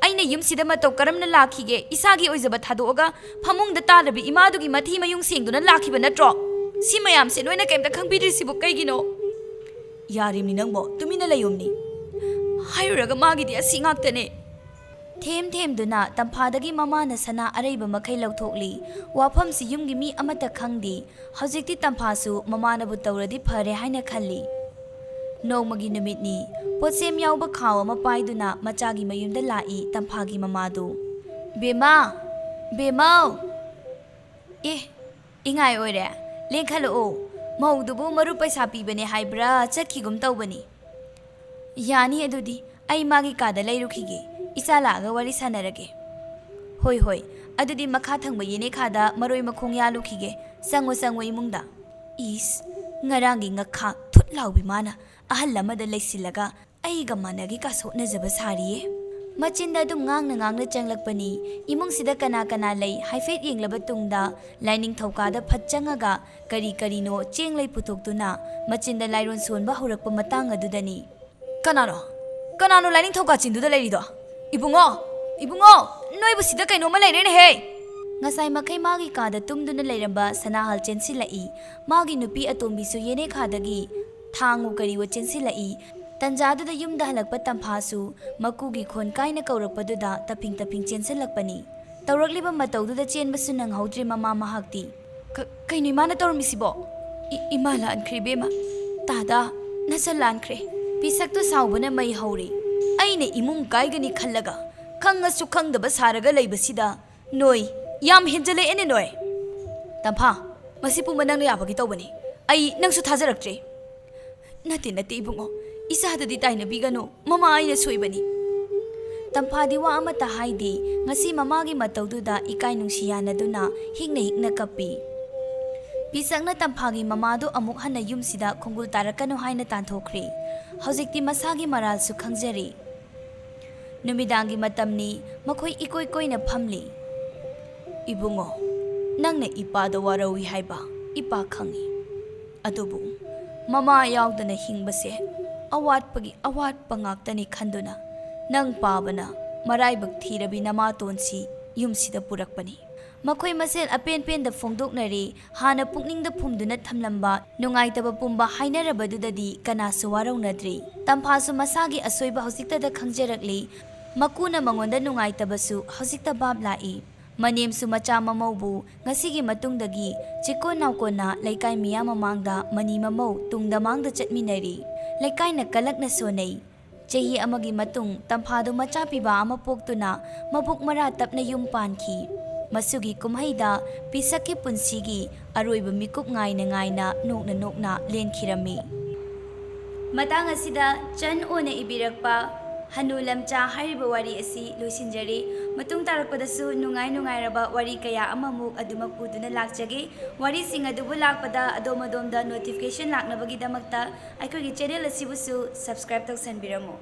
ꯑꯩꯅ ꯌꯨꯝꯁꯤꯗ ꯃꯇꯧ ꯀꯔꯝꯅ ꯂꯥꯛꯈꯤꯒꯦ ꯏꯁꯥꯒꯤ ꯑꯣꯏꯖꯕ ꯊꯥꯗꯣꯛꯑꯒ ꯐꯃꯨꯡꯗ ꯇꯥꯔꯕꯤ ꯏꯃꯥꯗꯨꯒꯤ ꯃꯊꯤ ꯃꯌꯨꯡ ꯁꯦꯡꯗꯨꯅ ꯂꯥꯛꯈꯤꯕ ꯅꯠꯇ꯭ꯔꯣ ꯁꯤ ꯃꯌꯥꯝꯁꯦ ꯅꯣꯏꯅ ꯀꯩꯝꯇ ꯈꯪꯕꯤꯗ꯭ꯔꯤꯁꯤꯕꯨ ꯀꯩꯒꯤꯅꯣ ꯌꯥꯔꯤꯕꯅꯤ ꯅꯪꯕꯣ ꯇꯨꯃꯤꯟꯅ ꯂꯩꯌꯨꯝꯅꯤ ꯍꯥꯏꯔꯨꯔꯒ ꯃꯥꯒꯤꯗꯤ ꯑꯁꯤ ꯉꯥꯛꯇꯅꯦ ꯊꯦꯝ ꯊꯦꯝꯗꯨꯅ ꯇꯝꯐꯥꯗꯒꯤ ꯃꯃꯥꯅ ꯁꯅꯥ ꯑꯔꯩꯕ ꯃꯈꯩ ꯂꯧꯊꯣꯛꯂꯤ ꯋꯥꯐꯝꯁꯤ ꯌꯨꯝꯒꯤ ꯃꯤ ꯑꯃꯠꯇ ꯈꯪꯗꯦ ꯍꯧꯖꯤꯛꯇꯤ ꯇꯝꯐꯥꯁꯨ ꯃꯃꯥꯅꯕꯨ ꯇꯧꯔꯗꯤ ꯐꯔꯦ ꯍꯥꯏꯅ ꯈꯜꯂꯤ ꯅꯣꯡꯃꯒꯤ ꯅꯨꯃꯤꯠꯅꯤ ꯄꯣꯠꯁꯦꯝ ꯌꯥꯎꯕ ꯈꯥꯎ ꯑꯃ ꯄꯥꯏꯗꯨꯅ ꯃꯆꯥꯒꯤ ꯃꯌꯨꯝꯗ ꯂꯥꯛꯏ ꯇꯝꯐꯥꯒꯤ ꯃꯃꯥꯗꯨ ꯕꯦꯃꯥꯎ ꯏꯉꯥꯏ ꯑꯣꯏꯔꯦ ꯂꯦꯡꯈꯠꯂꯛꯑꯣ ꯃꯧꯗꯨꯕꯨ ꯃꯔꯨꯞ ꯄꯩꯁꯥ ꯄꯤꯕꯅꯦ ꯍꯥꯏꯕ꯭ꯔꯥ ꯆꯠꯈꯤꯒꯨꯝ ꯇꯧꯕꯅꯤ ꯌꯥꯅꯤ ꯑꯗꯨꯗꯤ ꯑꯩ ꯃꯥꯒꯤ ꯀꯥꯗ ꯂꯩꯔꯨꯈꯤꯒꯦ ꯏꯆꯥ ꯂꯥꯛꯑꯒ ꯋꯥꯔꯤ ꯁꯥꯟꯅꯔꯒꯦ ꯍꯣꯏ ꯑꯗꯨꯗꯤ ꯃꯈꯥ ꯊꯪꯕ ꯌꯦꯅꯦꯈꯥꯗ ꯃꯔꯣꯏ ꯃꯈꯣꯡ ꯌꯥꯜꯂꯨꯈꯤꯒꯦ ꯆꯪꯉꯣ ꯏꯃꯨꯡꯗ ꯏꯁ ꯉꯔꯥꯡꯒꯤ ꯉꯈꯥ ꯊꯨꯠ ꯂꯥꯎꯕꯤ ꯃꯥꯅ ꯑꯍꯜ ꯑꯃꯗ ꯂꯩꯁꯤꯜꯂꯒ ꯑꯩꯒ ꯃꯥꯟꯅꯒꯤ ꯀꯥꯁꯣꯠꯅꯖꯕ ꯁꯥꯔꯤꯌꯦ ꯃꯆꯤꯟꯗ ꯑꯗꯨꯝ ꯉꯥꯡꯅ ꯆꯪꯂꯛꯄꯅꯤ ꯏꯃꯨꯡꯁꯤꯗ ꯀꯅꯥ ꯂꯩ ꯍꯥꯏꯐꯦꯠ ꯌꯦꯡꯂꯕ ꯇꯨꯡꯗ ꯂꯥꯏꯅꯤꯡꯊꯧꯀꯥꯗ ꯐꯠ ꯆꯪꯉꯒ ꯀꯔꯤꯅꯣ ꯆꯦꯡ ꯂꯩ ꯄꯨꯊꯣꯛꯇꯨꯅ ꯃꯆꯤꯟꯗ ꯂꯥꯏꯔꯣꯟ ꯁꯣꯟꯕ ꯍꯧꯔꯛꯄ ꯃꯇꯥꯡ ꯑꯗꯨꯗꯅꯤ ꯀꯅꯥꯅꯣ ꯂꯥꯏꯅꯤꯡꯊꯧꯀꯥ ꯆꯤꯟꯗꯨꯗ ꯂꯩꯔꯤꯗꯣ ꯏꯕꯨꯡꯉꯣ ꯅꯣꯏꯕꯨ ꯁꯤꯗ ꯀꯩꯅꯣꯝꯃ ꯂꯩꯔꯦꯅꯦꯍꯦ ꯉꯁꯥꯏ ꯃꯈꯩ ꯃꯥꯒꯤ ꯀꯥꯗ ꯇꯨꯝꯗꯨꯅ ꯂꯩꯔꯝꯕ ꯁꯅꯥꯍꯜ ꯆꯦꯟꯁꯤꯜꯂꯛꯏ ꯃꯥꯒꯤ ꯅꯨꯄꯤ ꯑꯇꯣꯝꯕꯤꯁꯨ ꯌꯦꯅꯦꯈꯥꯗꯒꯤ ꯊꯥꯡꯉꯨ ꯀꯔꯤꯋꯣ ꯆꯦꯟꯁꯤꯜꯂꯛꯏ ꯇꯟꯖꯥꯗꯨꯗ ꯌꯨꯝꯗ ꯍꯜꯂꯛꯄ ꯇꯝꯐꯥꯁꯨ ꯃꯀꯨꯒꯤ ꯈꯣꯟ ꯀꯥꯏꯅ ꯀꯧꯔꯛꯄꯗꯨꯗ ꯇꯞꯐꯤꯡ ꯆꯦꯟꯁꯤꯜꯂꯛꯄꯅꯤ ꯇꯧꯔꯛꯂꯤꯕ ꯃꯇꯧꯗꯨꯗ ꯆꯦꯟꯕꯁꯨ ꯅꯪꯍꯧꯗ꯭ꯔꯦ ꯃꯃꯥ ꯃꯍꯥꯛꯇꯤ ꯀꯩꯅꯣ ꯏꯃꯥꯅ ꯇꯧꯔꯝꯃꯤꯁꯤꯕꯣ ꯏꯃꯥ ꯂꯥꯟꯈ꯭ꯔꯦ ꯏꯕꯦꯝꯃ ꯇꯥꯗꯥ ꯅꯆꯟ ꯂꯥꯟꯈ꯭ꯔꯦ ꯄꯤꯁꯛꯇꯨ ꯁꯥꯎꯕꯅ ꯃꯩ ꯍꯧꯔꯤ ꯑꯩꯅ ꯏꯃꯨꯡ ꯀꯥꯏꯒꯅꯤ ꯈꯜꯂꯒ ꯈꯪꯉꯁꯨ ꯈꯪꯗꯕ ꯁꯥꯔꯒ ꯂꯩꯕꯁꯤꯗ ꯅꯣꯏ ꯌꯥꯝ ꯍꯦꯟꯖꯜꯂꯛꯑꯦꯅꯦ ꯅꯣꯏ ꯇꯝꯐꯥ ꯃꯁꯤ ꯄꯨꯝꯕ ꯅꯪꯅ ꯌꯥꯕꯒꯤ ꯇꯧꯕꯅꯤ ꯑꯩ ꯅꯪꯁꯨ ꯊꯥꯖꯔꯛꯇ꯭ꯔꯦ ꯅꯠꯇꯦ ꯏꯕꯨꯡꯉꯣ ꯏꯆꯥꯗꯗꯤ ꯇꯥꯏꯅꯕꯤꯒꯅꯨ ꯃꯃꯥ ꯑꯩꯅ ꯁꯣꯏꯕꯅꯤ ꯇꯝꯐꯥꯗꯤ ꯋꯥ ꯑꯃꯠꯇ ꯍꯥꯏꯗꯦ ꯉꯁꯤ ꯃꯃꯥꯒꯤ ꯃꯇꯧꯗꯨꯗ ꯏꯀꯥꯏ ꯅꯨꯡꯁꯤ ꯌꯥꯅꯗꯨꯅ ꯍꯤꯛꯅ ꯀꯞꯄꯤ ꯄꯤꯁꯛꯅ ꯇꯝꯐꯥꯒꯤ ꯃꯃꯥꯗꯨ ꯑꯃꯨꯛ ꯍꯟꯅ ꯌꯨꯝꯁꯤꯗ ꯈꯣꯡꯒꯨꯜ ꯇꯥꯔꯛꯀꯅꯨ ꯍꯥꯏꯅ ꯇꯥꯟꯊꯣꯛꯈ꯭ꯔꯦ ꯍꯧꯖꯤꯛꯇꯤ ꯃꯁꯥꯒꯤ ꯃꯔꯥꯜꯁꯨ ꯈꯪꯖꯔꯤ ꯅꯨꯃꯤꯗꯥꯡꯒꯤ ꯃꯇꯝꯅꯤ ꯃꯈꯣꯏ ꯏꯀꯣꯏ ꯀꯣꯏꯅ ꯐꯝꯂꯤ ꯏꯕꯨꯡꯉꯣ ꯅꯪꯅ ꯏꯄꯥꯗ ꯋꯥꯔꯧꯏ ꯍꯥꯏꯕ ꯏꯄꯥ ꯈꯪꯏ ꯑꯗꯨꯕꯨ ꯃꯃꯥ ꯌꯥꯎꯗꯅ ꯍꯤꯡꯕꯁꯦ ꯑꯋꯥꯠꯄꯒꯤ ꯑꯋꯥꯠꯄ ꯉꯥꯛꯇꯅꯤ ꯈꯟꯗꯨꯅ ꯅꯪ ꯄꯥꯕꯅ ꯃꯔꯥꯏꯕꯛ ꯊꯤꯔꯕꯤ ꯅꯃꯥꯇꯣꯟꯁꯤ ꯌꯨꯝꯁꯤꯗ ꯄꯨꯔꯛꯄꯅꯤ ꯃꯈꯣꯏ ꯃꯁꯦꯜ ꯑꯄꯦꯟꯄꯦꯟꯗ ꯐꯣꯡꯗꯣꯛꯅꯔꯤ ꯍꯥꯟꯅ ꯄꯨꯛꯅꯤꯡꯗ ꯐꯨꯝꯗꯨꯅ ꯊꯝꯂꯝꯕ ꯅꯨꯡꯉꯥꯏꯇꯕ ꯄꯨꯝꯕ ꯍꯥꯏꯅꯔꯕꯗꯨꯗꯗꯤ ꯀꯅꯥꯁꯨ ꯋꯥꯔꯧꯅꯗ꯭ꯔꯤ ꯇꯝꯐꯥꯁꯨ ꯃꯁꯥꯒꯤ ꯑꯁꯣꯏꯕ ꯍꯧꯖꯤꯛꯇꯗ ꯈꯪꯖꯔꯛꯂꯤ ꯃꯀꯨꯅ ꯃꯉꯣꯟꯗ ꯅꯨꯡꯉꯥꯏꯇꯕꯁꯨ ꯍꯧꯖꯤꯛꯇ ꯚꯥꯞ ꯂꯥꯛꯏ ꯃꯅꯦꯝꯁꯨ ꯃꯆꯥ ꯃꯃꯧꯕꯨ ꯉꯁꯤꯒꯤ ꯃꯇꯨꯡꯗꯒꯤ ꯆꯤꯀꯣꯟ ꯅꯥꯎꯀꯣꯟꯅ ꯂꯩꯀꯥꯏ ꯃꯤꯌꯥꯝ ꯃꯃꯥꯡꯗ ꯃꯅꯤ ꯃꯃꯧ ꯇꯨꯡꯗ ꯃꯥꯡꯗ ꯆꯠꯃꯤꯟꯅꯔꯤ ꯂꯩꯀꯥꯏꯅ ꯀꯂꯛꯅ ꯁꯣꯟꯅꯩ ꯆꯍꯤ ꯑꯃꯒꯤ ꯃꯇꯨꯡ ꯇꯝꯐꯥꯗꯨ ꯃꯆꯥ ꯄꯤꯕ ꯑꯃ ꯄꯣꯛꯇꯨꯅ ꯃꯕꯨꯛ ꯃꯔꯥ ꯇꯞꯅ ꯌꯨꯝ ꯄꯥꯟꯈꯤ ꯃꯁꯨꯒꯤ ꯀꯨꯝꯍꯩꯗ ꯄꯤꯁꯛꯀꯤ ꯄꯨꯟꯁꯤꯒꯤ ꯑꯔꯣꯏꯕ ꯃꯤꯀꯨꯞ ꯉꯥꯏꯅ ꯅꯣꯛꯅ ꯂꯦꯟꯈꯤꯔꯝꯃꯤ ꯃꯇꯥꯡ ꯑꯁꯤꯗ ꯆꯟ ꯑꯣꯏꯅ ꯏꯕꯤꯔꯛꯄ ꯍꯅꯨ ꯂꯝꯆꯥ ꯍꯥꯏꯔꯤꯕ ꯋꯥꯔꯤ ꯑꯁꯤ ꯂꯣꯏꯁꯤꯟꯖꯔꯤ ꯃꯇꯨꯡ ꯇꯥꯔꯛꯄꯗꯁꯨ ꯅꯨꯡꯉꯥꯏꯔꯕ ꯋꯥꯔꯤ ꯀꯌꯥ ꯑꯃꯃꯨꯛ ꯑꯗꯨꯃꯛ ꯄꯨꯗꯨꯅ ꯂꯥꯛꯆꯒꯦ ꯋꯥꯔꯤꯁꯤꯡ ꯑꯗꯨꯕꯨ ꯂꯥꯛꯄꯗ ꯑꯗꯣꯝꯗ ꯅꯣꯇꯤꯐꯤꯀꯦꯁꯟ ꯂꯥꯛꯅꯕꯒꯤꯗꯃꯛꯇ ꯑꯩꯈꯣꯏꯒꯤ ꯆꯦꯅꯦꯜ ꯑꯁꯤꯕꯨꯁꯨ ꯁꯕꯁꯀ꯭ꯔꯥꯏꯕ ꯇꯧꯁꯟꯕꯤꯔꯝꯃꯨ